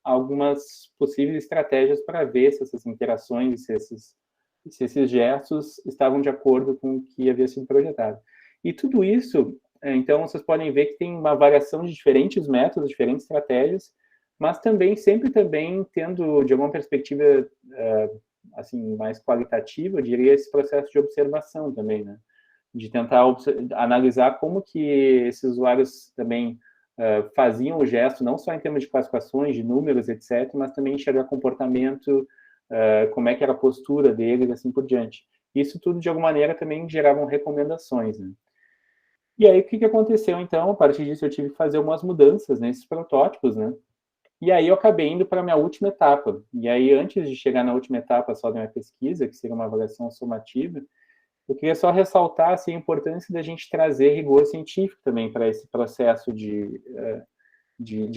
algumas possíveis estratégias para ver se essas interações, se esses gestos estavam de acordo com o que havia sido projetado. E tudo isso, então, vocês podem ver que tem uma variação de diferentes métodos, diferentes estratégias, mas sempre também tendo, de alguma perspectiva, assim, mais qualitativa, eu diria, esse processo de observação também, né? De tentar analisar como que esses usuários também faziam o gesto, não só em termos de classificações, de números, etc., mas também enxergar comportamento, como é que era a postura deles, assim por diante. Isso tudo, de alguma maneira, também geravam recomendações, né? E aí, o que aconteceu, então? A partir disso, eu tive que fazer algumas mudanças nesses protótipos, né? E aí, eu acabei indo para a minha última etapa. E aí, antes de chegar na última etapa só da minha pesquisa, que seria uma avaliação somativa, eu queria só ressaltar assim, a importância da gente trazer rigor científico também para esse processo de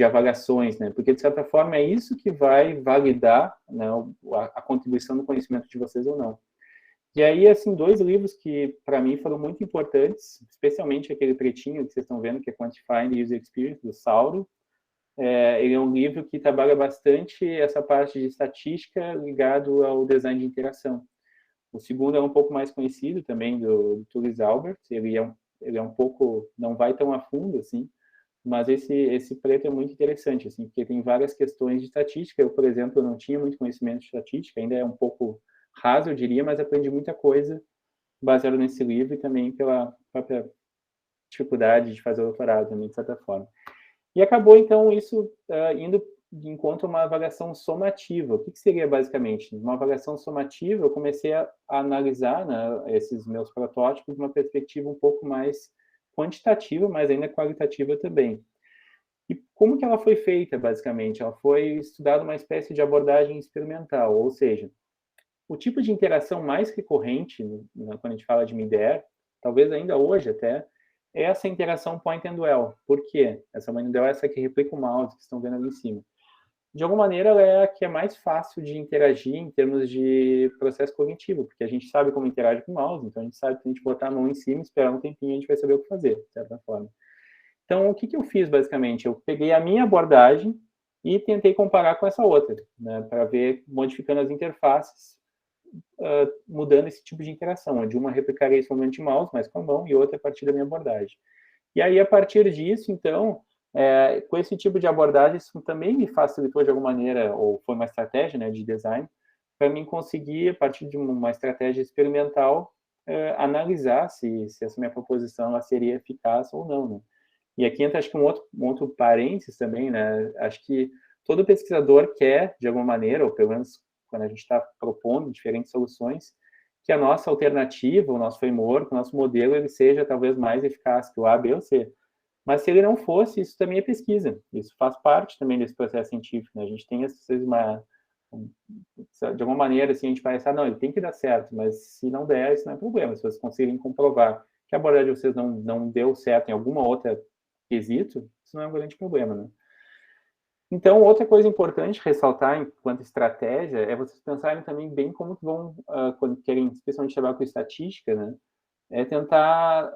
avaliações, né? Porque, de certa forma, é isso que vai validar, né, a contribuição do conhecimento de vocês ou não. E aí, assim, 2 livros que, para mim, foram muito importantes, especialmente aquele pretinho que vocês estão vendo, que é Quantifying the User Experience, do Sauro, ele é um livro que trabalha bastante essa parte de estatística ligado ao design de interação. O segundo é um pouco mais conhecido também, do Turis Albert. Ele é um pouco, não vai tão a fundo assim, mas esse preto é muito interessante, assim, porque tem várias questões de estatística. Eu, por exemplo, não tinha muito conhecimento de estatística, ainda é um pouco raso, eu diria, mas aprendi muita coisa baseado nesse livro e também pela própria dificuldade de fazer o doutorado também, de certa forma. E acabou, então, isso indo de encontro a uma avaliação somativa. O que seria, basicamente? Uma avaliação somativa, eu comecei a analisar, né, esses meus protótipos de uma perspectiva um pouco mais quantitativa, mas ainda qualitativa também. E como que ela foi feita, basicamente? Ela foi estudada uma espécie de abordagem experimental, ou seja, o tipo de interação mais recorrente, quando a gente fala de MIDER, talvez ainda hoje até, é essa interação point and dwell. Por quê? Essa point and dwell é essa que replica o mouse, que estão vendo ali em cima. De alguma maneira, ela é a que é mais fácil de interagir em termos de processo cognitivo, porque a gente sabe como interage com o mouse, então a gente sabe que se a gente botar a mão em cima, esperar um tempinho, a gente vai saber o que fazer, de certa forma. Então, o que eu fiz, basicamente? Eu peguei a minha abordagem e tentei comparar com essa outra, né, para ver, modificando as interfaces, mudando esse tipo de interação, onde uma replicaria esse momento de mouse, mais com a mão, e outra a partir da minha abordagem. E aí, a partir disso, então, com esse tipo de abordagem, isso também me facilitou de alguma maneira, ou foi uma estratégia, né, de design, para mim conseguir, a partir de uma estratégia experimental, analisar se essa minha proposição ela seria eficaz ou não, né? E aqui entra, acho que um outro parênteses também, né? Acho que todo pesquisador quer, de alguma maneira, ou pelo menos quando a gente está propondo diferentes soluções, que a nossa alternativa, o nosso framework, o nosso modelo, ele seja talvez mais eficaz que o A, B ou C. Mas se ele não fosse, isso também é pesquisa. Isso faz parte também desse processo científico, né? A gente tem, às vezes, de alguma maneira, assim, a gente vai pensar, não, ele tem que dar certo, mas se não der, isso não é problema. Se vocês conseguirem comprovar que a abordagem de vocês não deu certo em alguma outra quesito, isso não é um grande problema, né? Então, outra coisa importante ressaltar enquanto estratégia é vocês pensarem também bem como que vão, quando querem especialmente trabalhar com estatística, né? É tentar,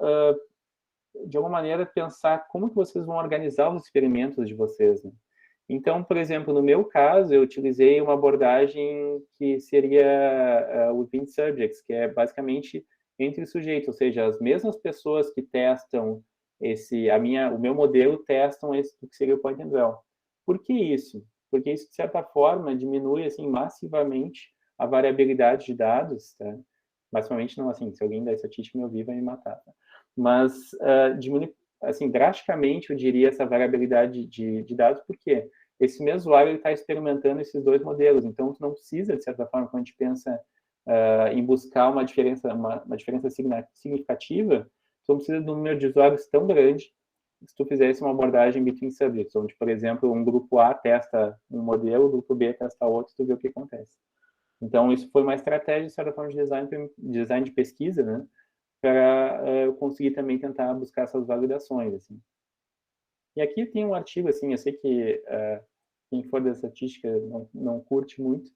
de alguma maneira, pensar como que vocês vão organizar os experimentos de vocês, né? Então, por exemplo, no meu caso, eu utilizei uma abordagem que seria within subjects, que é basicamente entre sujeitos, ou seja, as mesmas pessoas que testam o meu modelo testam esse do que seria o point and dwell. Por que isso? Porque isso, de certa forma, diminui assim massivamente a variabilidade de dados, tá? Massivamente não, assim, se alguém da estatística me ouvir vai me matar, tá? Mas diminui assim drasticamente, eu diria, essa variabilidade de dados, porque esse mesmo usuário está experimentando esses dois modelos, então tu não precisa, de certa forma, quando a gente pensa em buscar uma diferença significativa, tu não precisa de um número de usuários tão grande se tu fizesse uma abordagem between subjects, onde, por exemplo, um grupo A testa um modelo, o grupo B testa outro, tu vê o que acontece. Então, isso foi uma estratégia, de certa forma, de design de pesquisa, né? Para eu conseguir também tentar buscar essas validações, assim. E aqui tem um artigo, assim, eu sei que quem for da estatística não curte muito,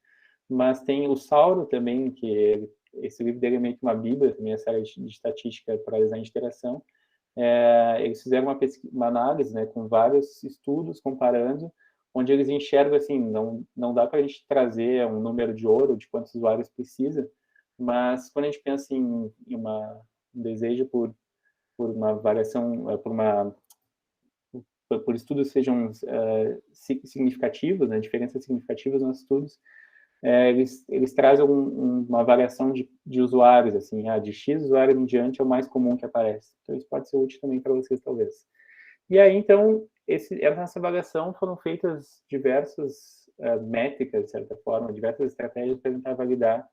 mas tem o Sauro também, que esse livro dele é meio que uma bíblia, também a série de estatística para design de interação. Eles fizeram uma análise, né, com vários estudos comparando, onde eles enxergam assim, não dá para a gente trazer um número de ouro de quantos usuários precisa, mas quando a gente pensa em um desejo por uma variação, por estudos que sejam significativos, né, diferenças significativas nos estudos, eles trazem uma variação de usuários, assim, de X usuários em diante é o mais comum que aparece. Então, isso pode ser útil também para vocês, talvez. E aí, então, nessa avaliação foram feitas diversas métricas, de certa forma, diversas estratégias para tentar validar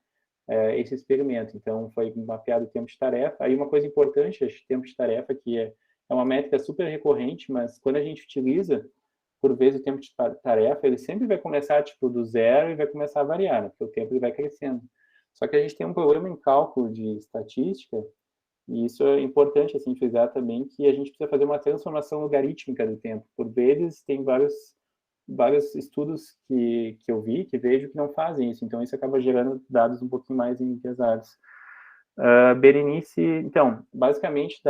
esse experimento. Então, foi mapeado o tempo de tarefa. Aí, uma coisa importante, acho que tempo de tarefa, que é uma métrica super recorrente, mas quando a gente utiliza, por vezes, o tempo de tarefa, ele sempre vai começar, tipo, do zero e vai começar a variar, né? Porque o tempo ele vai crescendo. Só que a gente tem um problema em cálculo de estatística, e isso é importante, assim, frisar também, que a gente precisa fazer uma transformação logarítmica do tempo. Por vezes, tem vários estudos que eu vi, que vejo que não fazem isso. Então, isso acaba gerando dados um pouquinho mais enviesados. Berenice, então, basicamente,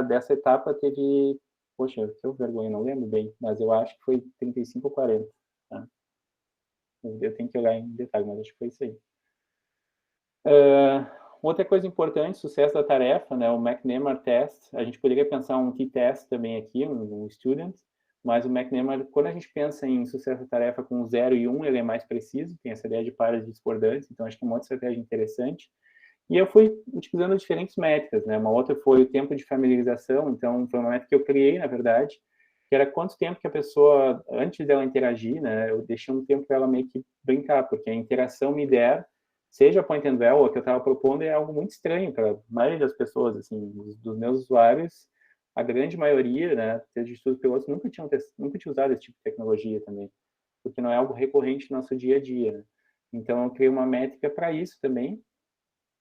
dessa etapa teve poxa, que vergonha, não lembro bem, mas eu acho que foi 35 ou 40, tá? Eu tenho que olhar em detalhe, mas acho que foi isso aí. Outra coisa importante, sucesso da tarefa, né, o McNamara Test, a gente poderia pensar um T-Test também aqui, um Student, mas o McNamara, quando a gente pensa em sucesso da tarefa com 0 e 1, ele é mais preciso, tem essa ideia de pares discordantes, então acho que é uma outra estratégia interessante. E eu fui utilizando diferentes métricas, né, uma outra foi o tempo de familiarização, então foi uma métrica que eu criei, na verdade, que era quanto tempo que a pessoa, antes dela interagir, né, eu deixei um tempo para ela meio que brincar, porque a interação me der, seja point and val, o que eu estava propondo é algo muito estranho para a maioria das pessoas, assim, dos meus usuários, a grande maioria, né, de estudos pilotos, nunca tinha usado esse tipo de tecnologia também, porque não é algo recorrente no nosso dia a dia, né? Então, eu criei uma métrica para isso também,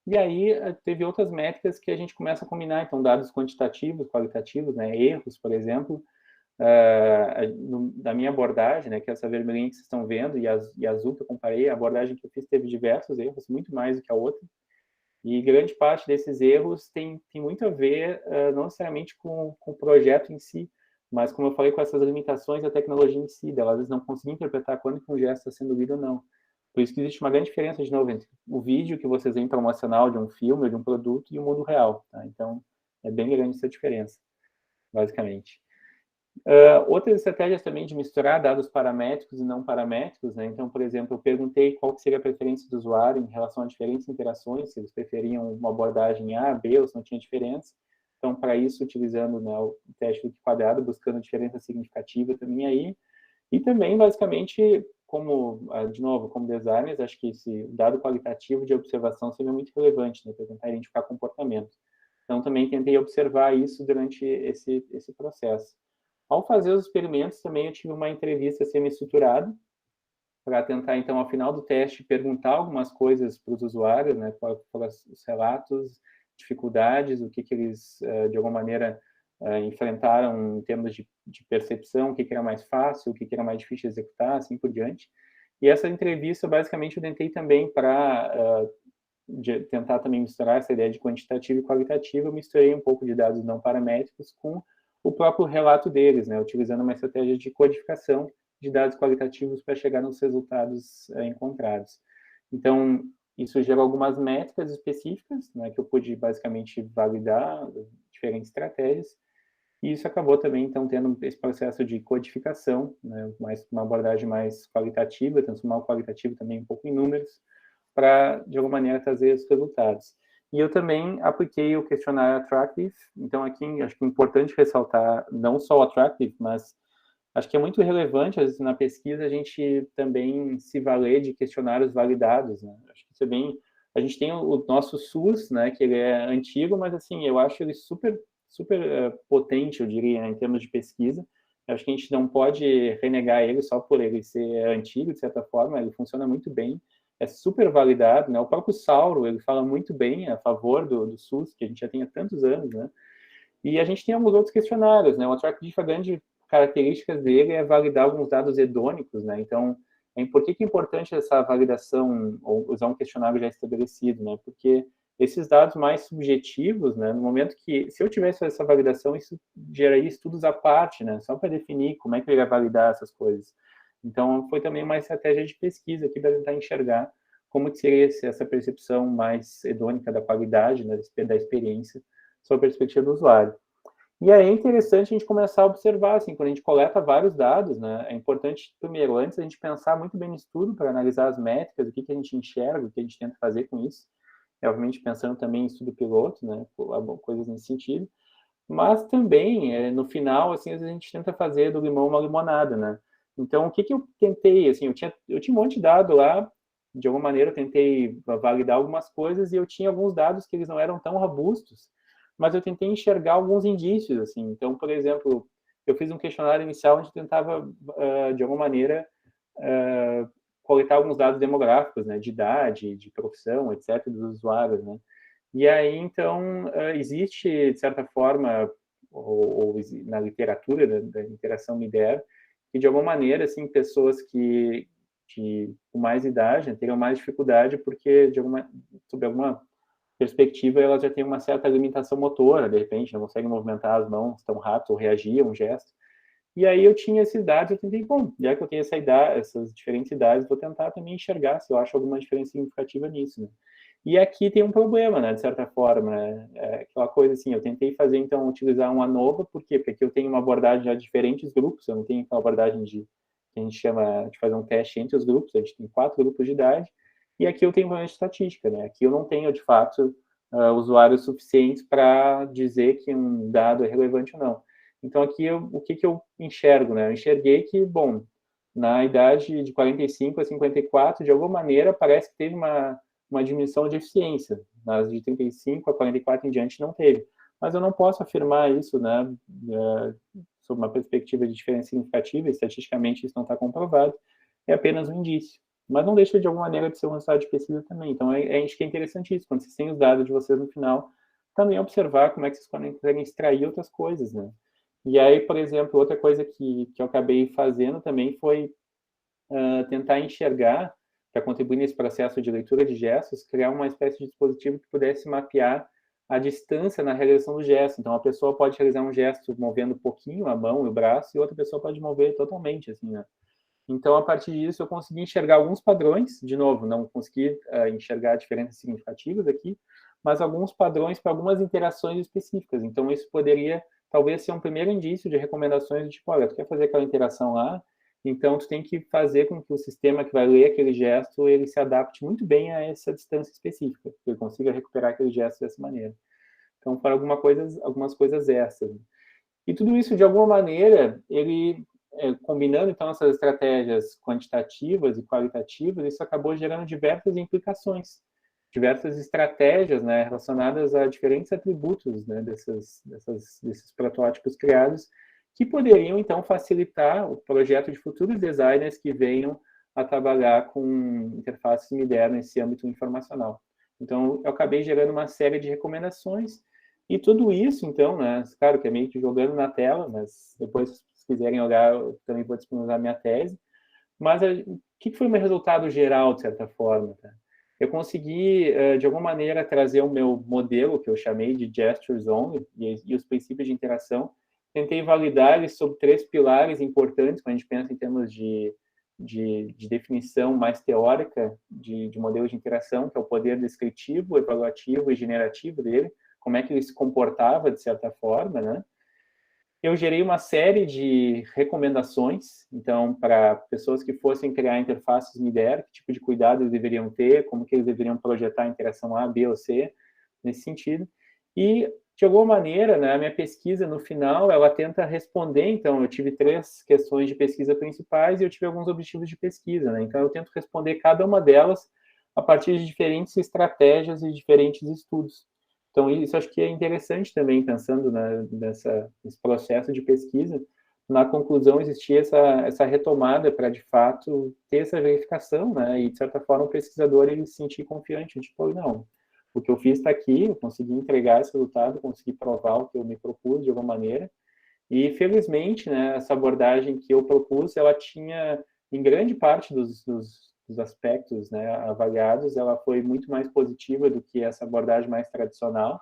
e aí teve outras métricas que a gente começa a combinar, então, dados quantitativos, qualitativos, né, erros, por exemplo, da minha abordagem, né, que é essa vermelhinha que vocês estão vendo, e a azul que eu comparei, a abordagem que eu fiz teve diversos erros, muito mais do que a outra, e grande parte desses erros tem muito a ver, não necessariamente com o projeto em si, mas, como eu falei, com essas limitações da tecnologia em si, dela, às vezes não conseguir interpretar quando que um gesto está sendo lido ou não. Por isso que existe uma grande diferença, de novo, entre o vídeo que vocês veem promocional de um filme ou de um produto e o mundo real. Tá? Então, é bem grande essa diferença, basicamente. Outras estratégias também de misturar dados paramétricos e não paramétricos, né? Então, por exemplo, eu perguntei qual seria a preferência do usuário em relação a diferentes interações, se eles preferiam uma abordagem A, B, ou se não tinha diferença. Então, para isso, utilizando, né, o teste do quadrado, buscando diferença significativa também aí. E também, basicamente, como, de novo, como designers, acho que esse dado qualitativo de observação seria muito relevante, né, para tentar identificar comportamento. Então, também tentei observar isso durante esse processo. Ao fazer os experimentos, também eu tive uma entrevista semi-estruturada para tentar, então, ao final do teste, perguntar algumas coisas para os usuários, né, pelos os relatos, dificuldades, o que eles, de alguma maneira, enfrentaram em termos de percepção, o que era mais fácil, o que era mais difícil de executar, assim por diante. E essa entrevista, basicamente, eu tentei também para tentar também misturar essa ideia de quantitativo e qualitativo, eu misturei um pouco de dados não paramétricos com o próprio relato deles, né, utilizando uma estratégia de codificação de dados qualitativos para chegar nos resultados encontrados. Então, isso gerou algumas métricas específicas, né, que eu pude basicamente validar diferentes estratégias, e isso acabou também, então, tendo esse processo de codificação, né, uma abordagem mais qualitativa, transformar o qualitativo também um pouco em números, para, de alguma maneira, trazer os resultados. E eu também apliquei o questionário Attractive, então aqui acho que é importante ressaltar não só o Attractive, mas acho que é muito relevante, às vezes, na pesquisa, a gente também se valer de questionários validados, né? Acho que isso é bem... A gente tem o nosso SUS, né, que ele é antigo, mas, assim, eu acho ele super potente, eu diria, né, em termos de pesquisa. Eu acho que a gente não pode renegar ele só por ele ser antigo, de certa forma, ele funciona muito bem, é super validado, né? O próprio Sauro, ele fala muito bem a favor do SUS, que a gente já tem há tantos anos, né? E a gente tem alguns outros questionários, né? O Attractive, a grande característica dele é validar alguns dados hedônicos, né? Então, por que é importante essa validação, ou usar um questionário já estabelecido, né? Porque esses dados mais subjetivos, né? No momento que, se eu tivesse essa validação, isso geraria estudos à parte, né? Só para definir como é que ele vai validar essas coisas. Então, foi também uma estratégia de pesquisa aqui para tentar enxergar como que seria essa percepção mais hedônica da qualidade, né, da experiência, sob a perspectiva do usuário. E aí é interessante a gente começar a observar, assim, quando a gente coleta vários dados, né, é importante, primeiro, antes a gente pensar muito bem no estudo para analisar as métricas, o que a gente enxerga, o que a gente tenta fazer com isso, obviamente pensando também em estudo piloto, né, coisas nesse sentido, mas também, no final, assim, às vezes a gente tenta fazer do limão uma limonada, né. Então, o que eu tentei, assim, eu tinha um monte de dado lá, de alguma maneira eu tentei validar algumas coisas e eu tinha alguns dados que eles não eram tão robustos, mas eu tentei enxergar alguns indícios, assim. Então, por exemplo, eu fiz um questionário inicial onde tentava, de alguma maneira, coletar alguns dados demográficos, né, de idade, de profissão, etc., dos usuários, né. E aí, então, existe, de certa forma, ou na literatura da interação MIDER, que, de alguma maneira, assim, pessoas com mais idade, né, teriam mais dificuldade porque, sob alguma perspectiva, elas já têm uma certa limitação motora, de repente, não conseguem movimentar as mãos tão rápido ou reagir a um gesto. E aí eu tinha esses dados, eu tentei, bom, já que eu tenho essas diferentes idades, vou tentar também enxergar se eu acho alguma diferença significativa nisso, né? E aqui tem um problema, né, de certa forma, né? Aquela coisa assim, eu tentei fazer, então, utilizar uma ANOVA, por quê? Porque eu tenho uma abordagem já de diferentes grupos, eu não tenho aquela abordagem que a gente chama de fazer um teste entre os grupos, a gente tem 4 grupos de idade, e aqui eu tenho uma estatística, né? Aqui eu não tenho, de fato, usuários suficientes para dizer que um dado é relevante ou não. Então, aqui, o que eu enxergo, né? Eu enxerguei que, bom, na idade de 45 a 54, de alguma maneira, parece que teve uma diminuição de eficiência. Nas de 35 a 44 em diante, não teve. Mas eu não posso afirmar isso, né, sob uma perspectiva de diferença significativa, estatisticamente isso não está comprovado, é apenas um indício. Mas não deixa, de alguma maneira, de ser um resultado de pesquisa também. Então, acho que é interessante isso, quando vocês têm os dados de vocês no final, também observar como é que vocês conseguem extrair outras coisas, né? E aí, por exemplo, outra coisa que eu acabei fazendo também foi tentar enxergar, para contribuir nesse processo de leitura de gestos, criar uma espécie de dispositivo que pudesse mapear a distância na realização do gesto. Então, a pessoa pode realizar um gesto movendo um pouquinho a mão e o braço, e outra pessoa pode mover totalmente, assim, né? Então, a partir disso, eu consegui enxergar alguns padrões, de novo, não consegui enxergar diferenças significativas aqui, mas alguns padrões para algumas interações específicas. Então, isso poderia, talvez, ser um primeiro indício de recomendações, de tipo, olha, tu quer fazer aquela interação lá, então tu tem que fazer com que o sistema que vai ler aquele gesto, ele se adapte muito bem a essa distância específica, que ele consiga recuperar aquele gesto dessa maneira. Então, para algumas coisas essas. E tudo isso, de alguma maneira, ele combinando, então, essas estratégias quantitativas e qualitativas, isso acabou gerando diversas implicações, diversas estratégias, né, relacionadas a diferentes atributos, né, desses protótipos criados, que poderiam, então, facilitar o projeto de futuros designers que venham a trabalhar com interfaces MIDER nesse âmbito informacional. Então, eu acabei gerando uma série de recomendações, e tudo isso, então, né, claro que é meio que jogando na tela, mas depois, se quiserem olhar, eu também vou disponibilizar minha tese. Mas o que foi o meu resultado geral, de certa forma? Tá? Eu consegui, de alguma maneira, trazer o meu modelo, que eu chamei de Gestures Only, e os princípios de interação. Tentei validar eles sobre 3 pilares importantes, quando a gente pensa em termos de definição mais teórica de modelo de interação, que é o poder descritivo, evaluativo e generativo dele, como é que ele se comportava, de certa forma, né? Eu gerei uma série de recomendações, então, para pessoas que fossem criar interfaces MIDER, que tipo de cuidado eles deveriam ter, como que eles deveriam projetar a interação A, B ou C, nesse sentido. E, de alguma maneira, né, a minha pesquisa, no final, ela tenta responder, então, eu tive 3 questões de pesquisa principais e eu tive alguns objetivos de pesquisa, né? Então, eu tento responder cada uma delas a partir de diferentes estratégias e diferentes estudos. Então, isso acho que é interessante também, pensando nesse processo de pesquisa. Na conclusão, existia essa retomada para, de fato, ter essa verificação, né? E, de certa forma, o pesquisador ele se sentir confiante, tipo, não, o que eu fiz está aqui, eu consegui entregar esse resultado, consegui provar o que eu me propus de alguma maneira. E, felizmente, né, essa abordagem que eu propus, ela tinha, em grande parte dos aspectos, né, avaliados, ela foi muito mais positiva do que essa abordagem mais tradicional,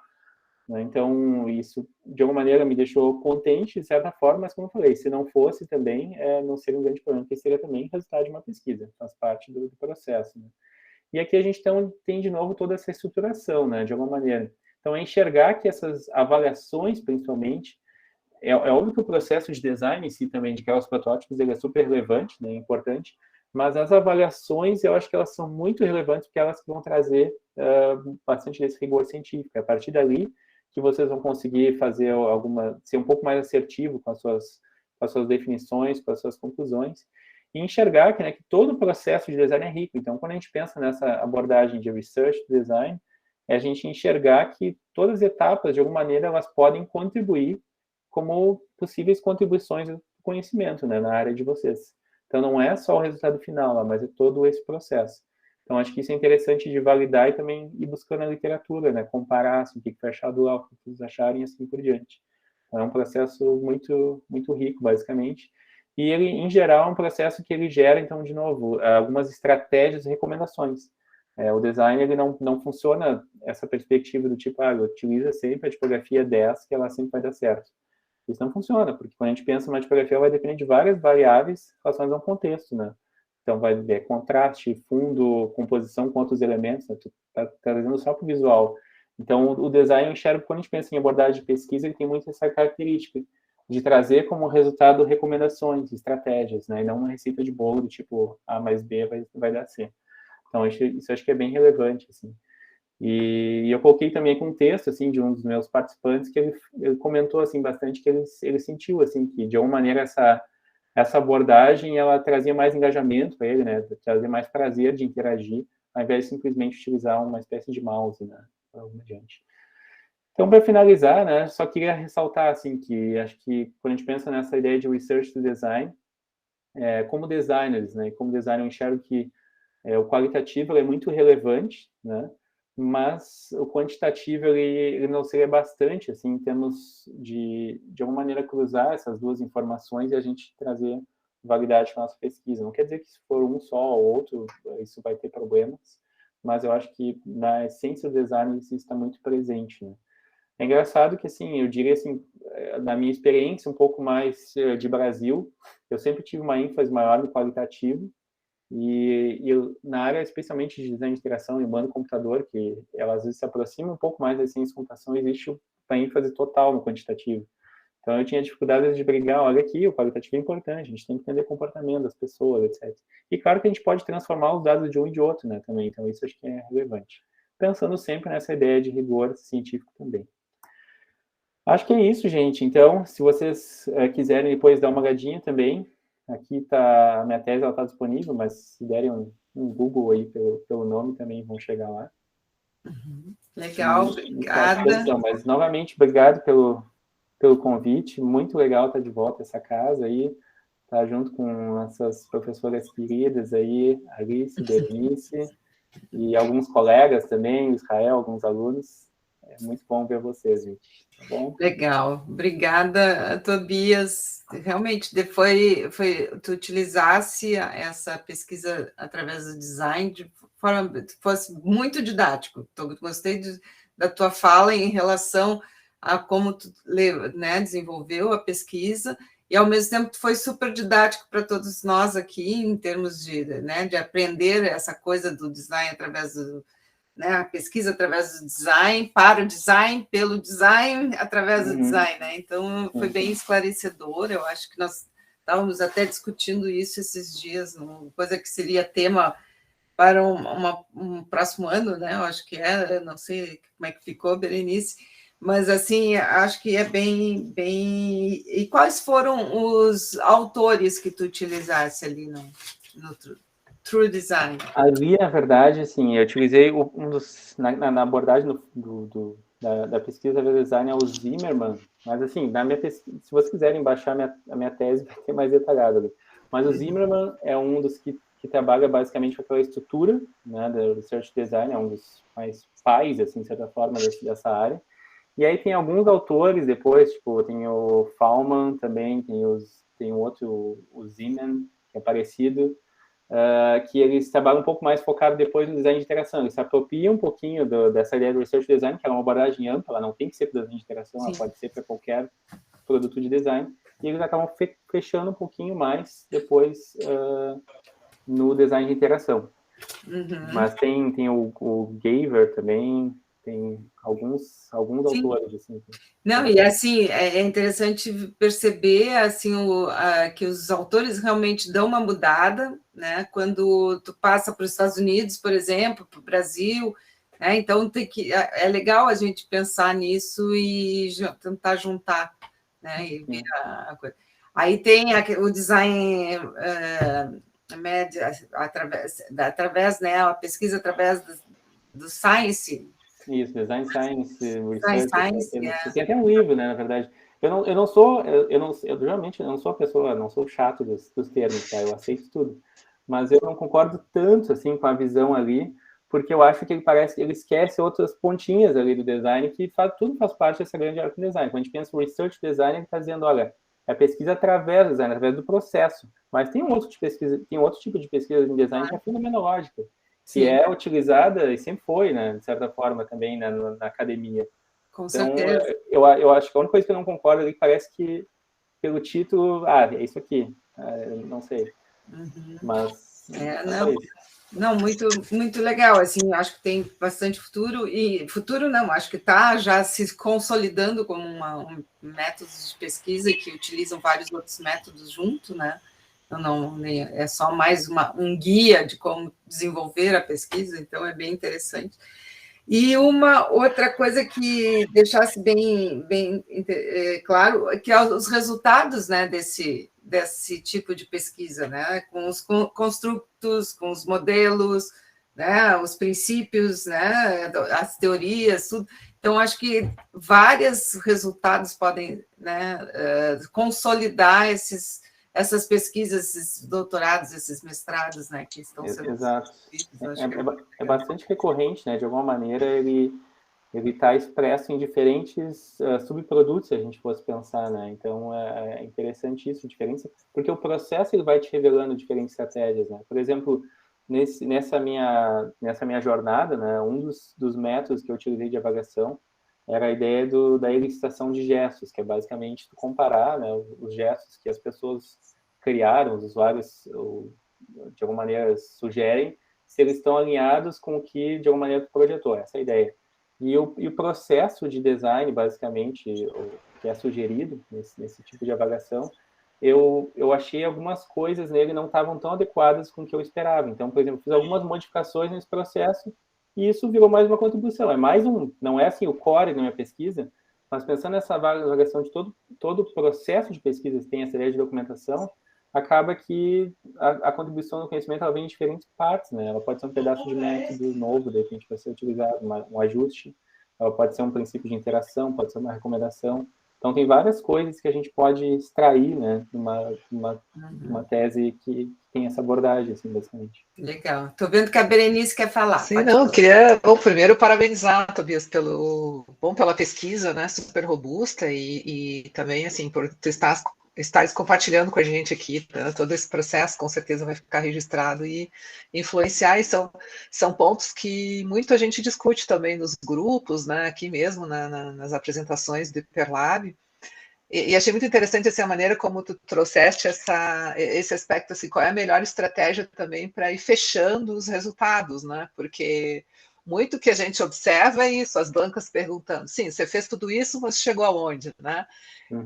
né? Então, isso, de alguma maneira, me deixou contente, de certa forma, mas, como eu falei, se não fosse também, não seria um grande problema, porque seria também resultado de uma pesquisa, faz parte do processo, né? E aqui a gente então, tem, de novo, toda essa estruturação, né, de alguma maneira. Então, é enxergar que essas avaliações, principalmente, é óbvio que o processo de design em si também, de criar os protótipos, ele é super relevante, né, importante, mas as avaliações, eu acho que elas são muito relevantes, porque elas vão trazer bastante desse rigor científico. É a partir dali que vocês vão conseguir fazer ser um pouco mais assertivo com as suas definições, com as suas conclusões, e enxergar que, né, que todo o processo de design é rico. Então, quando a gente pensa nessa abordagem de research design, é a gente enxergar que todas as etapas, de alguma maneira, elas podem contribuir como possíveis contribuições do conhecimento, né, na área de vocês. Então, não é só o resultado final, mas é todo esse processo. Então, acho que isso é interessante de validar e também ir buscando a literatura, né, comparar assim, o que foi achado lá, o que vocês acharem e assim por diante. Então, é um processo muito, muito rico, basicamente. E ele, em geral, é um processo que ele gera, então, de novo, algumas estratégias e recomendações. O design, ele não funciona essa perspectiva do tipo, utiliza sempre a tipografia 10, que ela sempre vai dar certo. Isso não funciona, porque quando a gente pensa numa tipografia, vai depender de várias variáveis relacionadas a um contexto, né? Então, vai ver contraste, fundo, composição com outros elementos, né? Tu tá trazendo só para o visual. Então, o design, eu enxergo, quando a gente pensa em abordagem de pesquisa, ele tem muito essa característica de trazer como resultado recomendações, estratégias, né? E não uma receita de bolo do tipo A mais B vai dar C. Então, isso acho que é bem relevante, assim. E eu coloquei também com um texto, assim, de um dos meus participantes, que ele comentou, assim, bastante que ele sentiu, assim, que, de alguma maneira, essa abordagem, ela trazia mais engajamento para ele, né? Trazia mais prazer de interagir, ao invés de simplesmente utilizar uma espécie de mouse, né? Adiante. Então, para finalizar, né, só queria ressaltar, assim, que acho que quando a gente pensa nessa ideia de research to design, como designers, né, como designer, eu enxergo que o qualitativo é muito relevante, né? Mas o quantitativo ele não seria bastante, assim, em termos de alguma maneira cruzar essas duas informações e a gente trazer validade para a nossa pesquisa. Não quer dizer que se for um só ou outro, isso vai ter problemas, mas eu acho que na essência do design isso está muito presente, né? É engraçado que, assim, eu diria assim, na minha experiência um pouco mais de Brasil, eu sempre tive uma ênfase maior no qualitativo, e na área, especialmente de design de interação e humano-computador, que ela às vezes se aproxima um pouco mais da ciência de computação, existe uma ênfase total no quantitativo. Então, eu tinha dificuldades de brigar, olha aqui, o qualitativo é importante, a gente tem que entender o comportamento das pessoas, etc. E claro que a gente pode transformar os dados de um e de outro, né, também, então isso acho que é relevante. Pensando sempre nessa ideia de rigor científico também. Acho que é isso, gente. Então, se vocês quiserem depois dar uma olhadinha também, aqui tá a minha tese, ela está disponível, mas se derem um Google aí pelo nome também vão chegar lá. Legal, obrigada. Mas, novamente, obrigado pelo convite. Muito legal estar de volta essa casa aí, estar junto com essas professoras queridas aí, Alice, Bernice, e alguns colegas também, Israel, alguns alunos. É muito bom ver vocês, gente. Tá bom? Legal, obrigada, Tobias. Realmente, tu utilizasse essa pesquisa através do design de forma fosse muito didático. Gostei da tua fala em relação a como tu, né, desenvolveu a pesquisa e ao mesmo tempo foi super didático para todos nós aqui em termos de aprender essa coisa do design através do a pesquisa através do design, para o design, pelo design, através do design, né? Então, foi bem esclarecedor. Eu acho que nós estávamos até discutindo isso esses dias, coisa que seria tema para um próximo ano, né? Eu acho que eu não sei como é que ficou, Berenice, mas, assim, acho que é bem... E quais foram os autores que tu utilizasse ali no True Design? Ali, na verdade, assim, eu utilizei na abordagem da pesquisa de design é o Zimmermann, mas, assim, na minha pesquisa, se vocês quiserem baixar a minha tese, vai ter mais detalhado ali. Mas o Zimmermann é um dos que trabalha basicamente com aquela estrutura, né, do Research Design, é um dos mais pais, assim, de certa forma, dessa área. E aí tem alguns autores depois, tipo, tem o Fallman também, tem o outro, o Zeman, que é parecido, que eles trabalham um pouco mais focado depois no design de interação. Eles se apropriam um pouquinho dessa ideia do research design, que é uma abordagem ampla, ela não tem que ser para design de interação, ela pode ser para qualquer produto de design, e eles acabam fechando um pouquinho mais depois no design de interação. Mas tem o Gaver também, tem alguns autores, assim. Não, e assim, é interessante perceber assim, que os autores realmente dão uma mudada, né? Quando tu passa para os Estados Unidos, por exemplo, para o Brasil, né? Então é legal a gente pensar nisso e tentar juntar, né? E ver a coisa. Aí tem o design média através, né? A pesquisa através do Science. Isso, Design Science Research. Você tem até um livro, né, na verdade. Eu realmente não sou a pessoa, não sou chato dos termos, tá? Eu aceito tudo. Mas eu não concordo tanto, assim, com a visão ali, porque eu acho que ele esquece outras pontinhas ali do design, que tudo faz parte dessa grande área do design. Quando a gente pensa no Research Design, ele está dizendo, olha, é a pesquisa através do design, através do processo. Mas tem outro tipo de pesquisa em design que é fenomenológica, que é utilizada, e sempre foi, né, de certa forma também, né, na academia. Com então, certeza. Eu acho que a única coisa que eu não concordo ali, parece que pelo título, é isso aqui, não sei, mas não, isso. Não, muito legal, assim, acho que tem bastante futuro, e futuro não, acho que está já se consolidando como um método de pesquisa que utilizam vários outros métodos junto, né? Então, não, é só mais um guia de como desenvolver a pesquisa, então é bem interessante. E uma outra coisa que deixasse bem claro é que os resultados, né, desse tipo de pesquisa, né, com os construtos, com os modelos, né, os princípios, né, as teorias, tudo. Então, acho que vários resultados podem, né, consolidar essas pesquisas, esses doutorados, esses mestrados, né, que estão sendo Exato. desenvolvidos. É bastante recorrente, né? De alguma maneira, ele está expresso em diferentes subprodutos, se a gente fosse pensar, né? Então, é interessante isso, diferença, porque o processo ele vai te revelando diferentes estratégias, né? Por exemplo, nessa minha jornada, né, um dos métodos que eu utilizei de avaliação era a ideia da elicitação de gestos, que é basicamente tu comparar, né, os gestos que as pessoas criaram, os usuários, de alguma maneira, sugerem, se eles estão alinhados com o que, de alguma maneira, tu projetou. Essa é a ideia. E o processo de design, basicamente, que é sugerido nesse tipo de avaliação, eu achei algumas coisas nele não estavam tão adequadas com o que eu esperava. Então, por exemplo, fiz algumas modificações nesse processo e isso virou mais uma contribuição. É mais não é assim o core da minha pesquisa, mas pensando nessa avaliação de todo o processo de pesquisa que tem essa ideia de documentação, acaba que a contribuição do conhecimento ela vem em diferentes partes, né? Ela pode ser um pedaço de método novo, de repente, para ser utilizado, um ajuste, ela pode ser um princípio de interação, pode ser uma recomendação. Então, tem várias coisas que a gente pode extrair, né, de uma tese que tem essa abordagem, assim, basicamente. Legal. Estou vendo que a Berenice quer falar. Sim, não, queria, bom, primeiro parabenizar, Tobias, pela pesquisa, né, super robusta e também, assim, por tu estares compartilhando com a gente aqui, né, todo esse processo, com certeza vai ficar registrado e influenciar, e são pontos que muito a gente discute também nos grupos, né, aqui mesmo, nas apresentações do Hiperlab. E achei muito interessante assim, a maneira como tu trouxeste esse aspecto, assim, qual é a melhor estratégia também para ir fechando os resultados, né? Porque muito que a gente observa é isso, as bancas perguntando, sim, você fez tudo isso, mas chegou aonde, né?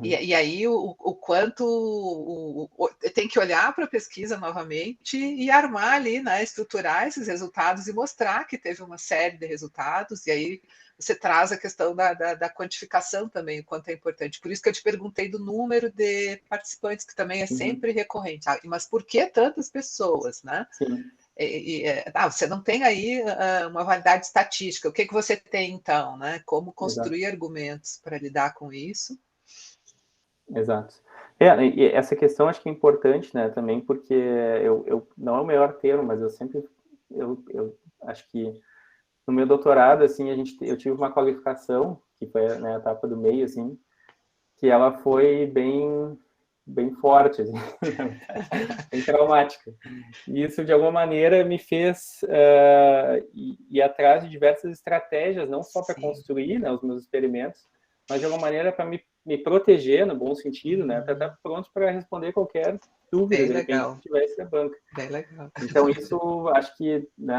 E aí o quanto tem que olhar para a pesquisa novamente e armar ali, né, estruturar esses resultados e mostrar que teve uma série de resultados, e aí você traz a questão da quantificação também, o quanto é importante. Por isso que eu te perguntei do número de participantes, que também é sempre recorrente. Mas por que tantas pessoas, né? Sim. Você não tem aí uma validade estatística. O que você tem, então, né? Como construir argumentos para lidar com isso? Exato. E essa questão acho que é importante, né, também, porque eu não é o melhor termo, mas eu acho que no meu doutorado, assim, eu tive uma qualificação, que foi, né, a etapa do meio, assim, que ela foi bem forte, assim, bem traumática. E isso, de alguma maneira, me fez ir atrás de diversas estratégias, não só para construir, né, os meus experimentos, mas de alguma maneira para me proteger, no bom sentido, né, para estar pronto para responder qualquer dúvida de repente, que tivesse na banca. Bem legal. Então isso acho que, né,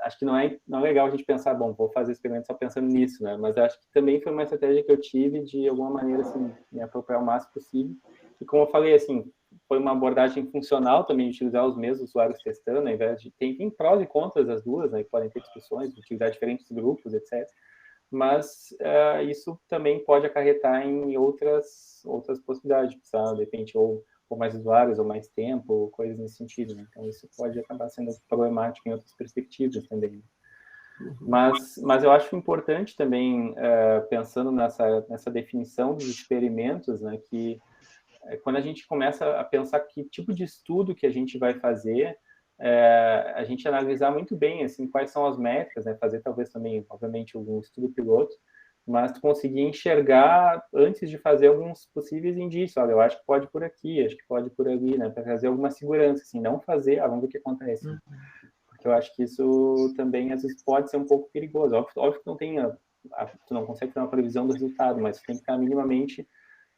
acho que não é legal a gente pensar, bom, vou fazer experimento só pensando nisso, né? Mas acho que também foi uma estratégia que eu tive de alguma maneira assim me apropriar o máximo possível. E como eu falei, assim, foi uma abordagem funcional também de utilizar os mesmos usuários testando, ao invés de tem prós e contras as duas, né? Que podem ter discussões, utilizar diferentes grupos, etc. Mas isso também pode acarretar em outras possibilidades, sabe? De repente ou mais usuários, ou mais tempo, ou coisas nesse sentido, né? Então, isso pode acabar sendo problemático em outras perspectivas também. Mas eu acho importante também, pensando nessa definição dos experimentos, né, que quando a gente começa a pensar que tipo de estudo que a gente vai fazer, a gente analisar muito bem, assim, quais são as métricas, né, fazer talvez também, obviamente, algum estudo piloto, mas tu conseguir enxergar antes de fazer alguns possíveis indícios. Olha, eu acho que pode por aqui, acho que pode por ali, né? Para trazer alguma segurança, assim, não fazer, vamos ver o que acontece. porque eu acho que isso também, às vezes, pode ser um pouco perigoso. Óbvio que não tem tu não consegue ter uma previsão do resultado, mas tu tem que estar minimamente,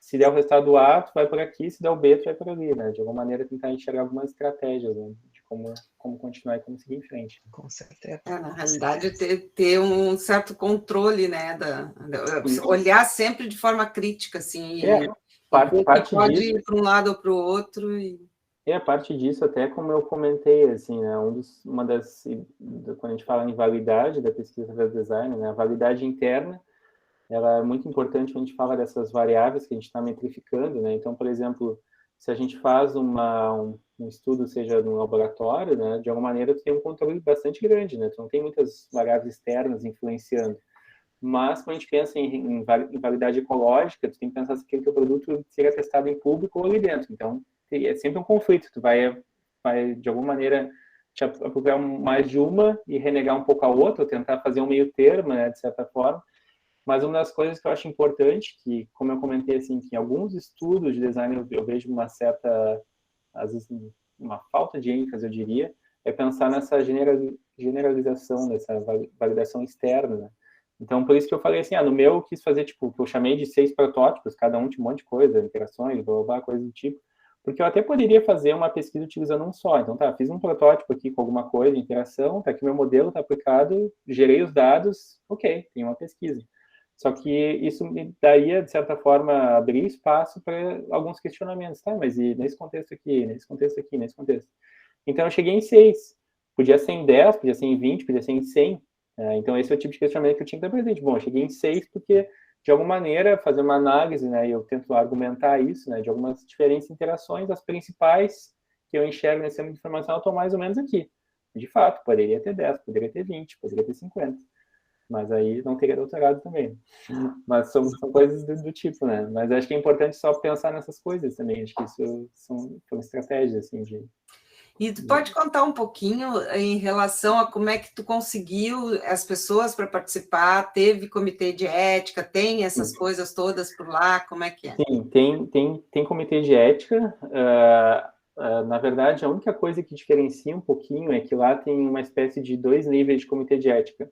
se der o resultado A, tu vai por aqui, se der o B, tu vai por ali, né? De alguma maneira, tentar enxergar algumas estratégias, né? De como continuar e como seguir em frente. Com certeza. Na realidade, ter um certo controle, né? Olhar sempre de forma crítica, assim, parte pode disso, ir para um lado ou para o outro. a parte disso, até como eu comentei, assim, né? Quando a gente fala em validade da pesquisa do design, né? A validade interna, ela é muito importante quando a gente fala dessas variáveis que a gente está metrificando, né? Então, por exemplo, se a gente faz um estudo, seja no laboratório, né? De alguma maneira, tu tem um controle bastante grande, né? Tu não tem muitas variáveis externas influenciando. Mas, quando a gente pensa em validade ecológica, tu tem que pensar se aquele teu produto seria testado em público ou ali dentro. Então, é sempre um conflito. Tu vai de alguma maneira, te apropriar mais de uma e renegar um pouco a outra, ou tentar fazer um meio termo, né, de certa forma. Mas uma das coisas que eu acho importante, que, como eu comentei, assim, que em alguns estudos de design eu vejo uma certa, às vezes, uma falta de ênfase, eu diria, é pensar nessa generalização, dessa validação externa, né? Então, por isso que eu falei assim, no meu eu quis fazer, tipo, que eu chamei de 6 protótipos, cada um tinha um monte de coisa, interações, blá, blá, blá, coisa do tipo, porque eu até poderia fazer uma pesquisa utilizando um só. Então, fiz um protótipo aqui com alguma coisa, interação, aqui meu modelo está aplicado, gerei os dados, ok, tem uma pesquisa. Só que isso me daria, de certa forma, abrir espaço para alguns questionamentos, tá? Mas e nesse contexto aqui, nesse contexto aqui, nesse contexto? Então, eu cheguei em 6. Podia ser em 10, podia ser em 20, podia ser em 100. Então, esse é o tipo de questionamento que eu tinha que dar presente. Bom, eu cheguei em 6 porque, de alguma maneira, fazer uma análise, né, e eu tento argumentar isso, né, de algumas diferentes interações, as principais que eu enxergo nesse âmbito de informação, eu estou mais ou menos aqui. De fato, poderia ter 10, poderia ter 20, poderia ter 50. Mas aí não teria doutorado também. Mas são coisas do tipo, né? Mas acho que é importante só pensar nessas coisas também. Acho que isso são estratégias, assim, de... E tu pode contar um pouquinho em relação a como é que tu conseguiu as pessoas para participar? Teve comitê de ética? Tem essas coisas todas por lá? Como é que é? Sim, tem comitê de ética. Na verdade, a única coisa que diferencia um pouquinho é que lá tem uma espécie de 2 níveis de comitê de ética.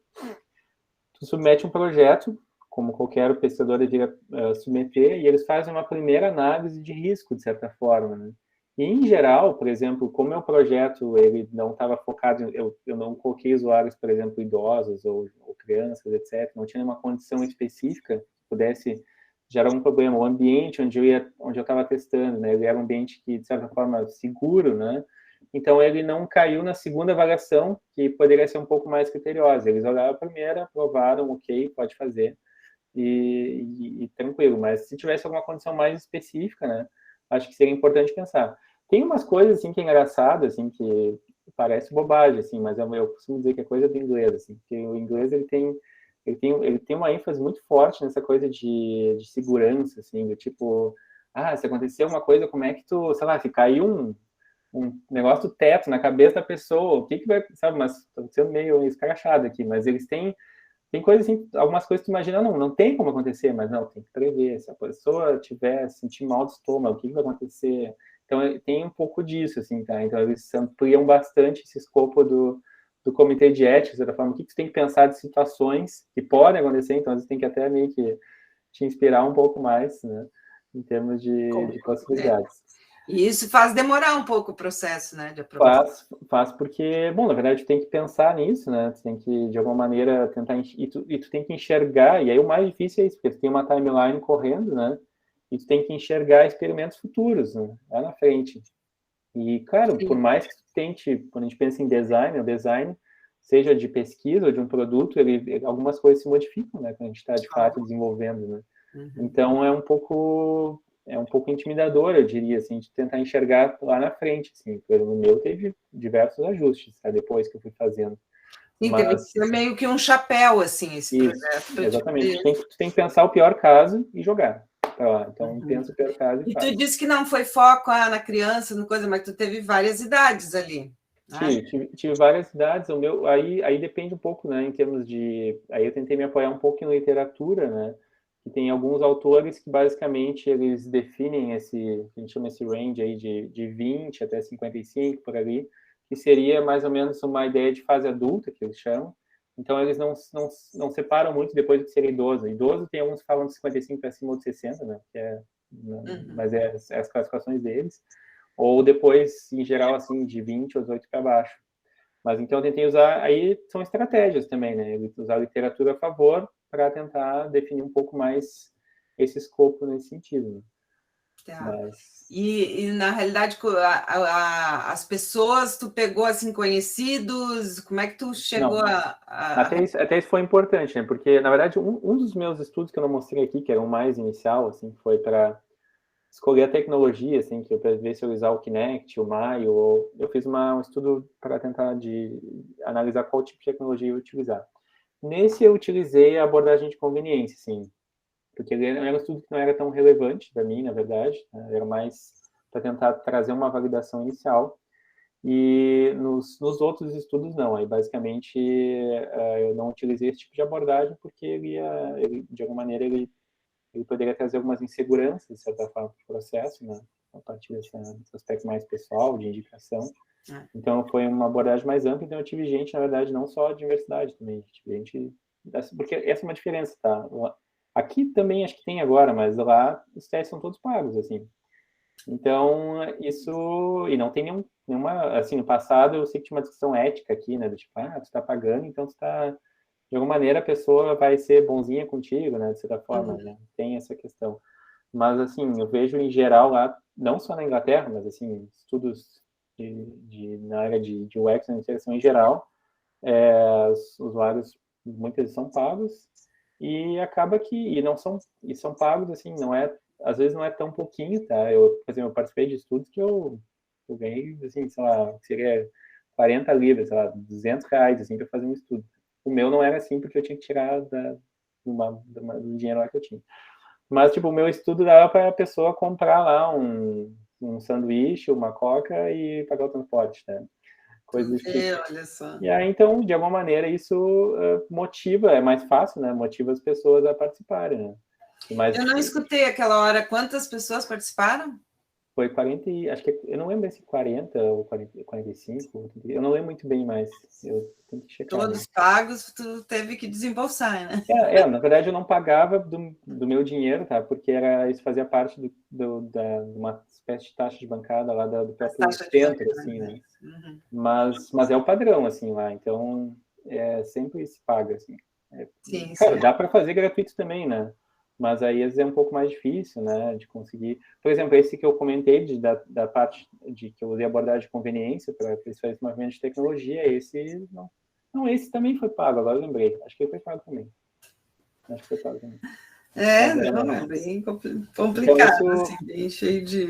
Tu submete um projeto, como qualquer pesquisador deveria submeter, e eles fazem uma primeira análise de risco, de certa forma, né? E, em geral, por exemplo, como meu projeto ele não estava focado, eu não coloquei usuários, por exemplo, idosos ou crianças, etc., não tinha nenhuma condição específica que pudesse gerar algum problema. O ambiente onde eu estava testando, né, ele era um ambiente que, de certa forma, seguro, né? Então, ele não caiu na segunda avaliação, que poderia ser um pouco mais criteriosa. Eles olharam a primeira, aprovaram, ok, pode fazer, e tranquilo. Mas se tivesse alguma condição mais específica, né, acho que seria importante pensar. Tem umas coisas, assim, que é engraçado, assim, que parece bobagem, assim, mas eu costumo dizer que é coisa do inglês, assim, porque o inglês, ele tem uma ênfase muito forte nessa coisa de segurança, assim, do tipo, se acontecer uma coisa, como é que tu, sei lá, se cair um negócio do teto na cabeça da pessoa, o que vai, sabe, mas tô sendo meio escrachado aqui, mas eles têm coisas assim, algumas coisas que tu imagina, não tem como acontecer, mas não, tem que prever, se a pessoa sentir mal do estômago, o que vai acontecer? Então, tem um pouco disso, assim, tá? Então, eles ampliam bastante esse escopo do comitê de ética, de certa forma, o que tu tem que pensar de situações que podem acontecer, então, eles têm que até meio que te inspirar um pouco mais, né, em termos de possibilidades. E isso faz demorar um pouco o processo, né, de aprovação. Faz porque, bom, na verdade, tu tem que pensar nisso, né? Tu tem que, de alguma maneira, tentar... E tu tem que enxergar, e aí o mais difícil é isso, porque tu tem uma timeline correndo, né? E tu tem que enxergar experimentos futuros, né? Lá na frente. E, claro, por mais que tu tente, quando a gente pensa em design, o design, seja de pesquisa ou de um produto, algumas coisas se modificam, né? Quando a gente está, de fato, desenvolvendo, né? Então, é um pouco intimidador, eu diria, assim, de tentar enxergar lá na frente, assim. No meu teve diversos ajustes, tá, depois que eu fui fazendo. Sim, teve que ser meio que um chapéu, assim, esse projeto. Exatamente. Tu tem que pensar o pior caso e jogar para lá. Então, pensa o pior caso e faz. E tu disse que não foi foco na criança, no coisa, mas tu teve várias idades ali. Tive várias idades. O meu, aí depende um pouco, né, em termos de... Aí eu tentei me apoiar um pouco em literatura, né, que tem alguns autores que, basicamente, eles definem a gente chama esse range aí de 20 até 55, por ali, que seria mais ou menos uma ideia de fase adulta, que eles chamam. Então, eles não separam muito depois de ser idoso. Idoso tem alguns que falam de 55 para cima ou de 60, né? Mas as classificações deles. Ou depois, em geral, assim, de 20 ou 18 para baixo. Mas então eu tentei usar, aí são estratégias também, né? Usar a literatura a favor para tentar definir um pouco mais esse escopo nesse sentido. Né? Tá. Mas... E na realidade, as pessoas, tu pegou assim conhecidos, como é que tu chegou Até isso foi importante, né? Porque, na verdade, um dos meus estudos que eu não mostrei aqui, que era o mais inicial, assim, foi para escolher a tecnologia, assim, que eu para ver se eu usar o Kinect, o Maio, ou eu fiz um estudo para tentar analisar qual tipo de tecnologia eu utilizar. Nesse eu utilizei a abordagem de conveniência, assim, porque ele era um estudo que não era tão relevante para mim, na verdade, né? Era mais para tentar trazer uma validação inicial. E nos outros estudos não, aí basicamente eu não utilizei esse tipo de abordagem porque ele de alguma maneira ele poderia trazer algumas inseguranças, de certa forma, para o processo, né? A partir desse aspecto mais pessoal, de indicação. Então, foi uma abordagem mais ampla, então eu tive gente, na verdade, não só de universidade também, tive gente... Porque essa é uma diferença, tá? Aqui também acho que tem agora, mas lá os testes são todos pagos, assim. Então, isso... E não tem nenhuma... Assim, no passado, eu sei que tinha uma discussão ética aqui, né? Do tipo, tu está pagando, então tu está... De alguma maneira, a pessoa vai ser bonzinha contigo, né? De certa forma, né? Tem essa questão. Mas, assim, eu vejo em geral lá, não só na Inglaterra, mas, assim, estudos na área de UX na interação em geral, os usuários, muitas vezes são pagos, e acaba que, e são pagos, assim, às vezes não é tão pouquinho, tá? Por exemplo, eu participei de estudos que eu ganhei, assim, sei lá, seria 40 libras, sei lá, R$200, assim, para fazer um estudo. O meu não era assim, porque eu tinha que tirar do dinheiro lá que eu tinha. Mas, tipo, o meu estudo dava para a pessoa comprar lá um sanduíche, uma coca e pagar o transporte, né? Coisas desse tipo. Olha só. E aí, então, de alguma maneira, isso motiva, é mais fácil, né? Motiva as pessoas a participarem, né? Eu não escutei aquela hora. Quantas pessoas participaram? Foi 40, acho que eu não lembro se 40 ou 45, eu não lembro muito bem, mas eu tenho que checar. Todos pagos, tu teve que desembolsar, né? Na verdade eu não pagava do meu dinheiro, tá? Porque isso fazia parte de uma espécie de taxa de bancada lá do próprio centro, assim, né? Mas é o padrão, assim, lá, então sempre se paga, assim. Sim, claro, sim. dá para fazer gratuito também, né? Mas aí às vezes é um pouco mais difícil, né, de conseguir. Por exemplo, esse que eu comentei da parte de que eu usei abordagem de conveniência para eles fazerem esse movimento de tecnologia, esse não, esse também foi pago, agora eu lembrei. Acho que ele foi pago também. Acho que foi pago também. Não, é bem complicado, então, assim, bem cheio de...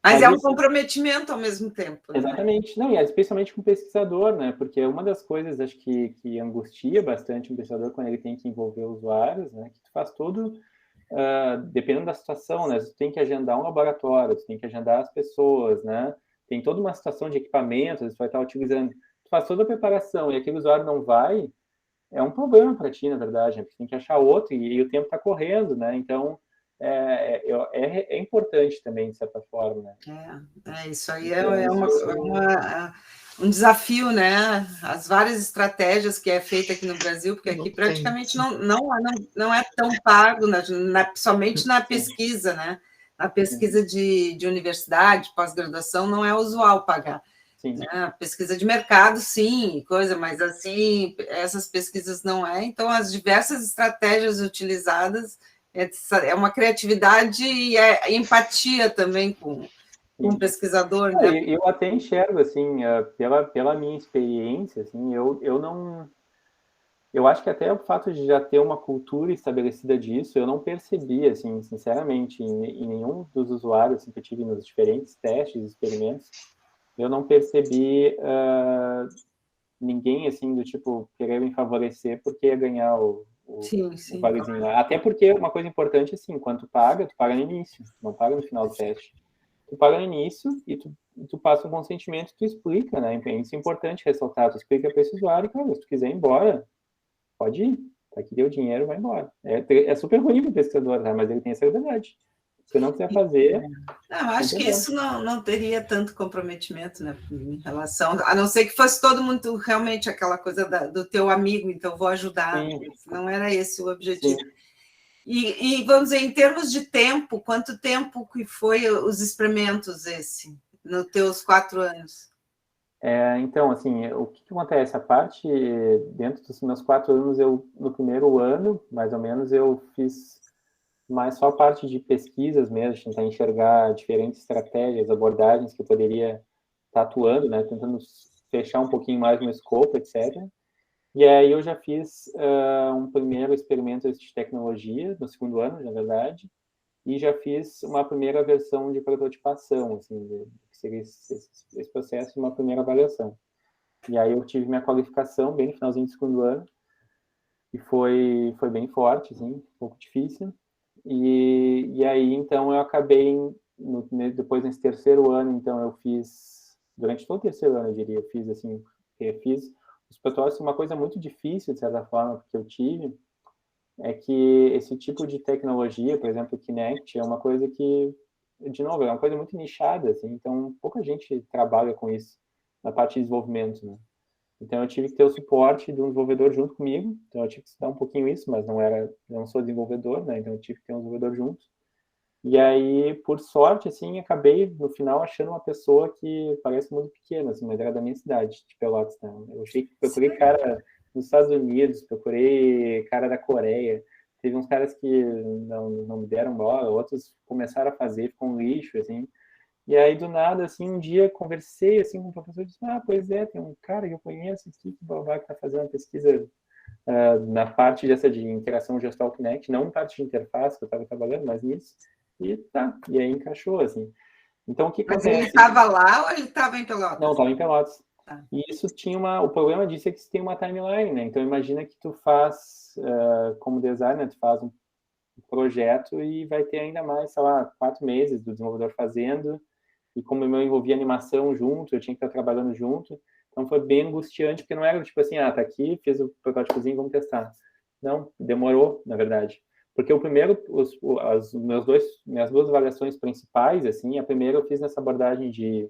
Mas é um comprometimento ao mesmo tempo. Exatamente. Né? Não, e especialmente com o pesquisador, né? Porque uma das coisas, acho que angustia bastante um pesquisador quando ele tem que envolver usuários, né? Que tu faz tudo, dependendo da situação, né? Tu tem que agendar um laboratório, tu tem que agendar as pessoas, né? Tem toda uma situação de equipamentos, tu vai estar utilizando. Tu faz toda a preparação e aquele usuário não vai, é um problema para ti, na verdade, né? Porque tem que achar outro e o tempo está correndo, né? Então, é importante também, de certa forma, né? Isso aí um desafio, né? As várias estratégias que é feita aqui no Brasil, porque aqui praticamente não é tão pago, somente na pesquisa, né? Na pesquisa de universidade, pós-graduação, não é usual pagar. Sim. A pesquisa de mercado, sim, mas assim, essas pesquisas não é. Então, as diversas estratégias utilizadas é uma criatividade e empatia também com o pesquisador, né? Eu até enxergo, assim, pela minha experiência, assim, eu não... Eu acho que até o fato de já ter uma cultura estabelecida disso, eu não percebi, assim, sinceramente, em nenhum dos usuários assim, que eu tive nos diferentes testes, experimentos, eu não percebi ninguém, assim, do tipo, querer me favorecer porque ia ganhar o valezinho lá. Até porque uma coisa importante, assim, quando tu paga no início, não paga no final do teste. Tu paga no início e tu passa um consentimento, tu explica, né? Isso é importante ressaltar, tu explica para esse usuário, cara, se tu quiser ir embora, pode ir, tá aqui deu dinheiro, vai embora. É super ruim para o pesquisador, tá? Mas ele tem essa liberdade. Se não quiser fazer... Não, acho que isso não teria tanto comprometimento, né, em relação... A não ser que fosse todo mundo realmente aquela coisa do teu amigo, então vou ajudar. Sim. Não era esse o objetivo. E vamos dizer, em termos de tempo, quanto tempo que foi os experimentos nos teus 4 anos? Então, assim, o que acontece? A parte, dentro dos meus 4 anos, no primeiro ano, mais ou menos, eu fiz mais só a parte de pesquisas mesmo, tentar enxergar diferentes estratégias, abordagens que eu poderia estar atuando, né, tentando fechar um pouquinho mais no escopo, etc. E aí eu já fiz um primeiro experimento de tecnologia, no segundo ano, na verdade, e já fiz uma primeira versão de prototipação, assim, que seria esse processo de uma primeira avaliação. E aí eu tive minha qualificação bem no finalzinho do segundo ano, e foi bem forte, assim, um pouco difícil. E aí, então, eu acabei, depois desse terceiro ano, então, eu fiz, durante todo o terceiro ano, eu diria, eu fiz os protótipos. Uma coisa muito difícil, de certa forma, que eu tive, é que esse tipo de tecnologia, por exemplo, o Kinect, é uma coisa que, de novo, é uma coisa muito nichada, assim, então pouca gente trabalha com isso na parte de desenvolvimento, né? Então eu tive que ter o suporte de um desenvolvedor junto comigo, então eu tive que estudar um pouquinho isso, mas não sou desenvolvedor, né? Então eu tive que ter um desenvolvedor junto. E aí, por sorte, assim, acabei no final achando uma pessoa que parece muito pequena, assim, mas era da minha cidade, de Pelotas, né? Eu achei que procurei cara nos Estados Unidos, procurei cara da Coreia, teve uns caras que não me deram bola, outros começaram a fazer, ficou um lixo, assim. E aí, do nada, assim, um dia conversei, assim, com o professor e disse, pois é, tem um cara que eu conheço aqui, que está fazendo uma pesquisa na parte de interação gestal Kinect, não na parte de interface que eu estava trabalhando, mas nisso. E aí encaixou, assim. Então, o que acontece? Mas ele estava lá ou ele estava em Pelotas? Não, estava em Pelotas. E isso o problema disso é que você tem uma timeline, né? Então, imagina que tu faz, como designer, tu faz um projeto e vai ter ainda mais, sei lá, 4 meses do desenvolvedor fazendo, e como eu envolvia animação junto, eu tinha que estar trabalhando junto, então foi bem angustiante, porque não era tipo assim, tá aqui, fiz o protótipozinho, vamos testar. Não, demorou, na verdade. Porque o primeiro, minhas duas avaliações principais, assim, a primeira eu fiz nessa abordagem de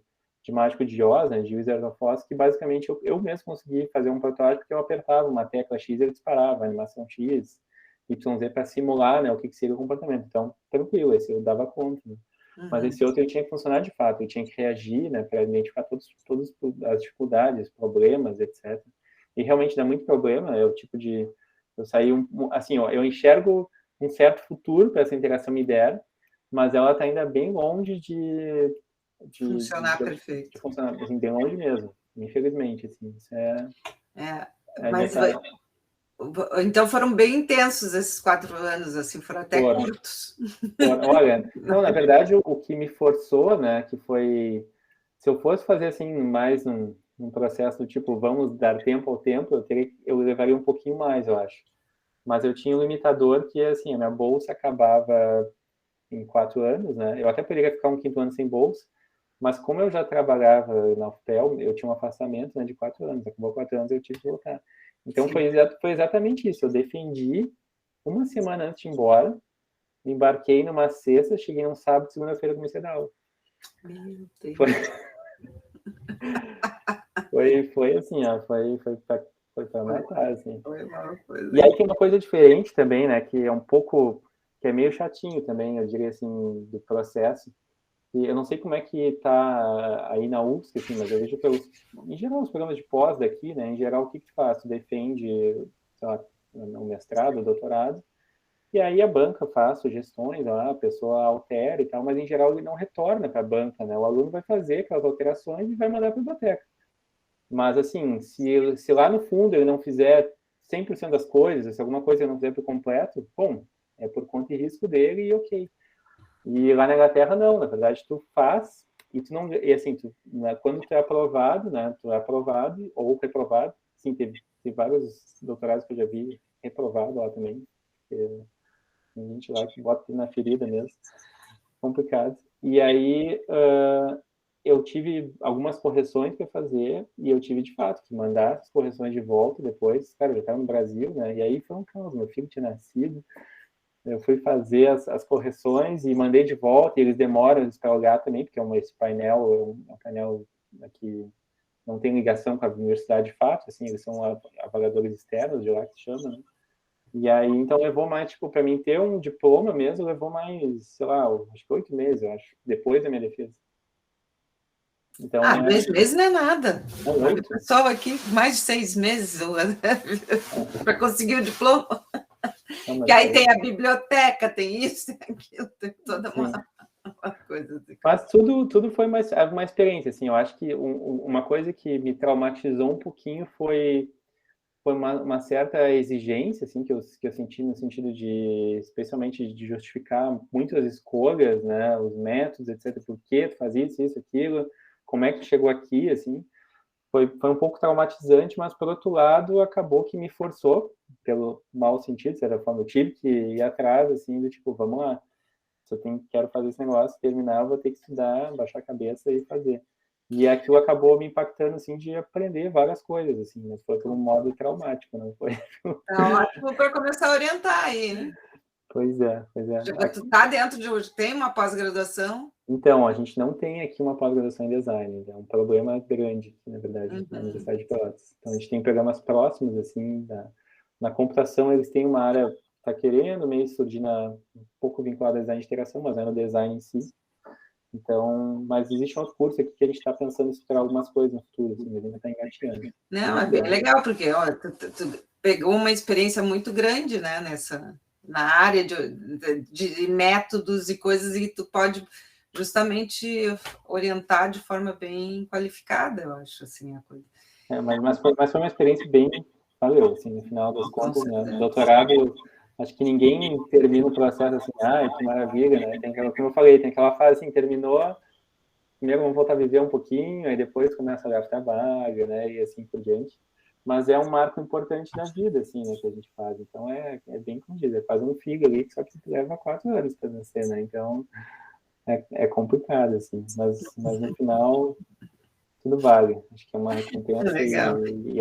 mágico de Oz, né, de Wizard of Oz, que basicamente eu mesmo consegui fazer um protótipo que eu apertava uma tecla X e ele disparava, animação X, YZ, para simular, né, o que seria o comportamento. Então, tranquilo, esse eu dava conta, né? Mas esse outro ele tinha que funcionar de fato, ele tinha que reagir, né, para identificar todas as dificuldades, problemas, etc. E realmente dá muito problema, é o tipo de... Eu saí, assim, eu enxergo um certo futuro para essa interação IDEA, mas ela está ainda bem longe de funcionar perfeito. De funcionar, assim, bem longe mesmo, infelizmente, assim, isso mas então foram bem intensos esses 4 anos, assim, foram até curtos. Olha, não, na verdade, o que me forçou, né, que foi, se eu fosse fazer, assim, mais um processo do tipo, vamos dar tempo ao tempo, eu levaria um pouquinho mais, eu acho. Mas eu tinha um limitador que, assim, a minha bolsa acabava em 4 anos, né, eu até poderia ficar um 5º ano sem bolsa, mas como eu já trabalhava na UFPEL, eu tinha um afastamento, né, de 4 anos, acabou 4 anos, eu tive que voltar. Então, foi exatamente isso, eu defendi uma semana antes de ir embora, embarquei numa sexta, cheguei num sábado, segunda-feira comecei a dar aula. Meu Deus. Foi assim, ó, foi para matar, assim. E aí tem uma coisa diferente também, né, que é meio chatinho também, eu diria assim, do processo. E eu não sei como é que tá aí na UFSC, assim, mas eu vejo em geral, os programas de pós daqui, né, em geral, o que tu faz? Tu defende, sei lá, um mestrado, doutorado, e aí a banca faz sugestões, a pessoa altera e tal, mas em geral ele não retorna para a banca, né? O aluno vai fazer aquelas alterações e vai mandar para a biblioteca. Mas, assim, se lá no fundo ele não fizer 100% das coisas, se alguma coisa ele não fizer por completo, bom, é por conta e risco dele e ok. E lá na Inglaterra, não, na verdade, tu faz e tu não... E assim, quando tu é aprovado, né? Tu é aprovado ou reprovado. Sim, teve vários doutorados que eu já vi reprovado lá também. Tem gente lá que bota na ferida mesmo. Complicado. E aí eu tive algumas correções para fazer e eu tive, de fato, que mandar as correções de volta depois. Cara, eu já estava no Brasil, né? E aí foi um caos. Meu filho tinha nascido. eu fui fazer as correções e mandei de volta, e eles demoram para olhar também, porque esse painel é um painel que não tem ligação com a universidade de fato, assim, eles são avaliadores externos de lá que se chama, né? E aí, então, levou mais, tipo, para mim ter um diploma mesmo, levou mais, sei lá, acho que 8 meses, eu acho, depois da minha defesa. Então, 2 meses não é nada. O pessoal aqui, mais de 6 meses para conseguir o diploma. Que aí tem a biblioteca, tem isso, tem aquilo, tem toda uma coisa assim. Mas tudo foi uma experiência, assim, eu acho que uma coisa que me traumatizou um pouquinho foi uma certa exigência, assim, que eu senti no sentido de, especialmente, de justificar muitas escolhas, né, os métodos, etc, por que tu faz isso, aquilo, como é que tu chegou aqui, assim, foi um pouco traumatizante, mas, por outro lado, acabou que me forçou, pelo mau sentido, de certa forma, eu tive que ir atrás, assim, do tipo, vamos lá, se eu quero fazer esse negócio, terminar, eu vou ter que estudar, baixar a cabeça e fazer. E aquilo acabou me impactando, assim, de aprender várias coisas, assim, mas foi por um modo traumático, não foi? Ótimo para começar a orientar aí, né? Pois é. Tu está dentro de hoje, tem uma pós-graduação? Então, a gente não tem aqui uma pós-graduação em design, é um problema grande, na verdade, na Universidade de Pelotas. Então, a gente tem programas próximos, assim, na computação eles têm uma área, está querendo meio surgir um pouco vinculada a design de interação, mas é no design em si. Então, mas existe um outro curso aqui que a gente está pensando em estudar algumas coisas no futuro, assim, mas ainda está engateando. Não, é bem legal, porque ó, tu pegou uma experiência muito grande, né, na área de métodos e coisas, e tu pode justamente orientar de forma bem qualificada, eu acho, assim, a coisa. Mas foi uma experiência bem, valeu, assim, no final das contas, né, no doutorado, acho que ninguém termina o processo assim, que maravilha, né, tem aquela, como eu falei, tem aquela fase assim, terminou, primeiro vamos voltar a viver um pouquinho, aí depois começa a olhar para trabalho, né, e assim por diante, mas é um marco importante na vida, assim, né, que a gente faz, então é bem como diz, é quase um figo ali, só que leva 4 anos para nascer, né, então é complicado, assim, mas no final tudo vale, acho que é uma recompensa. Legal. E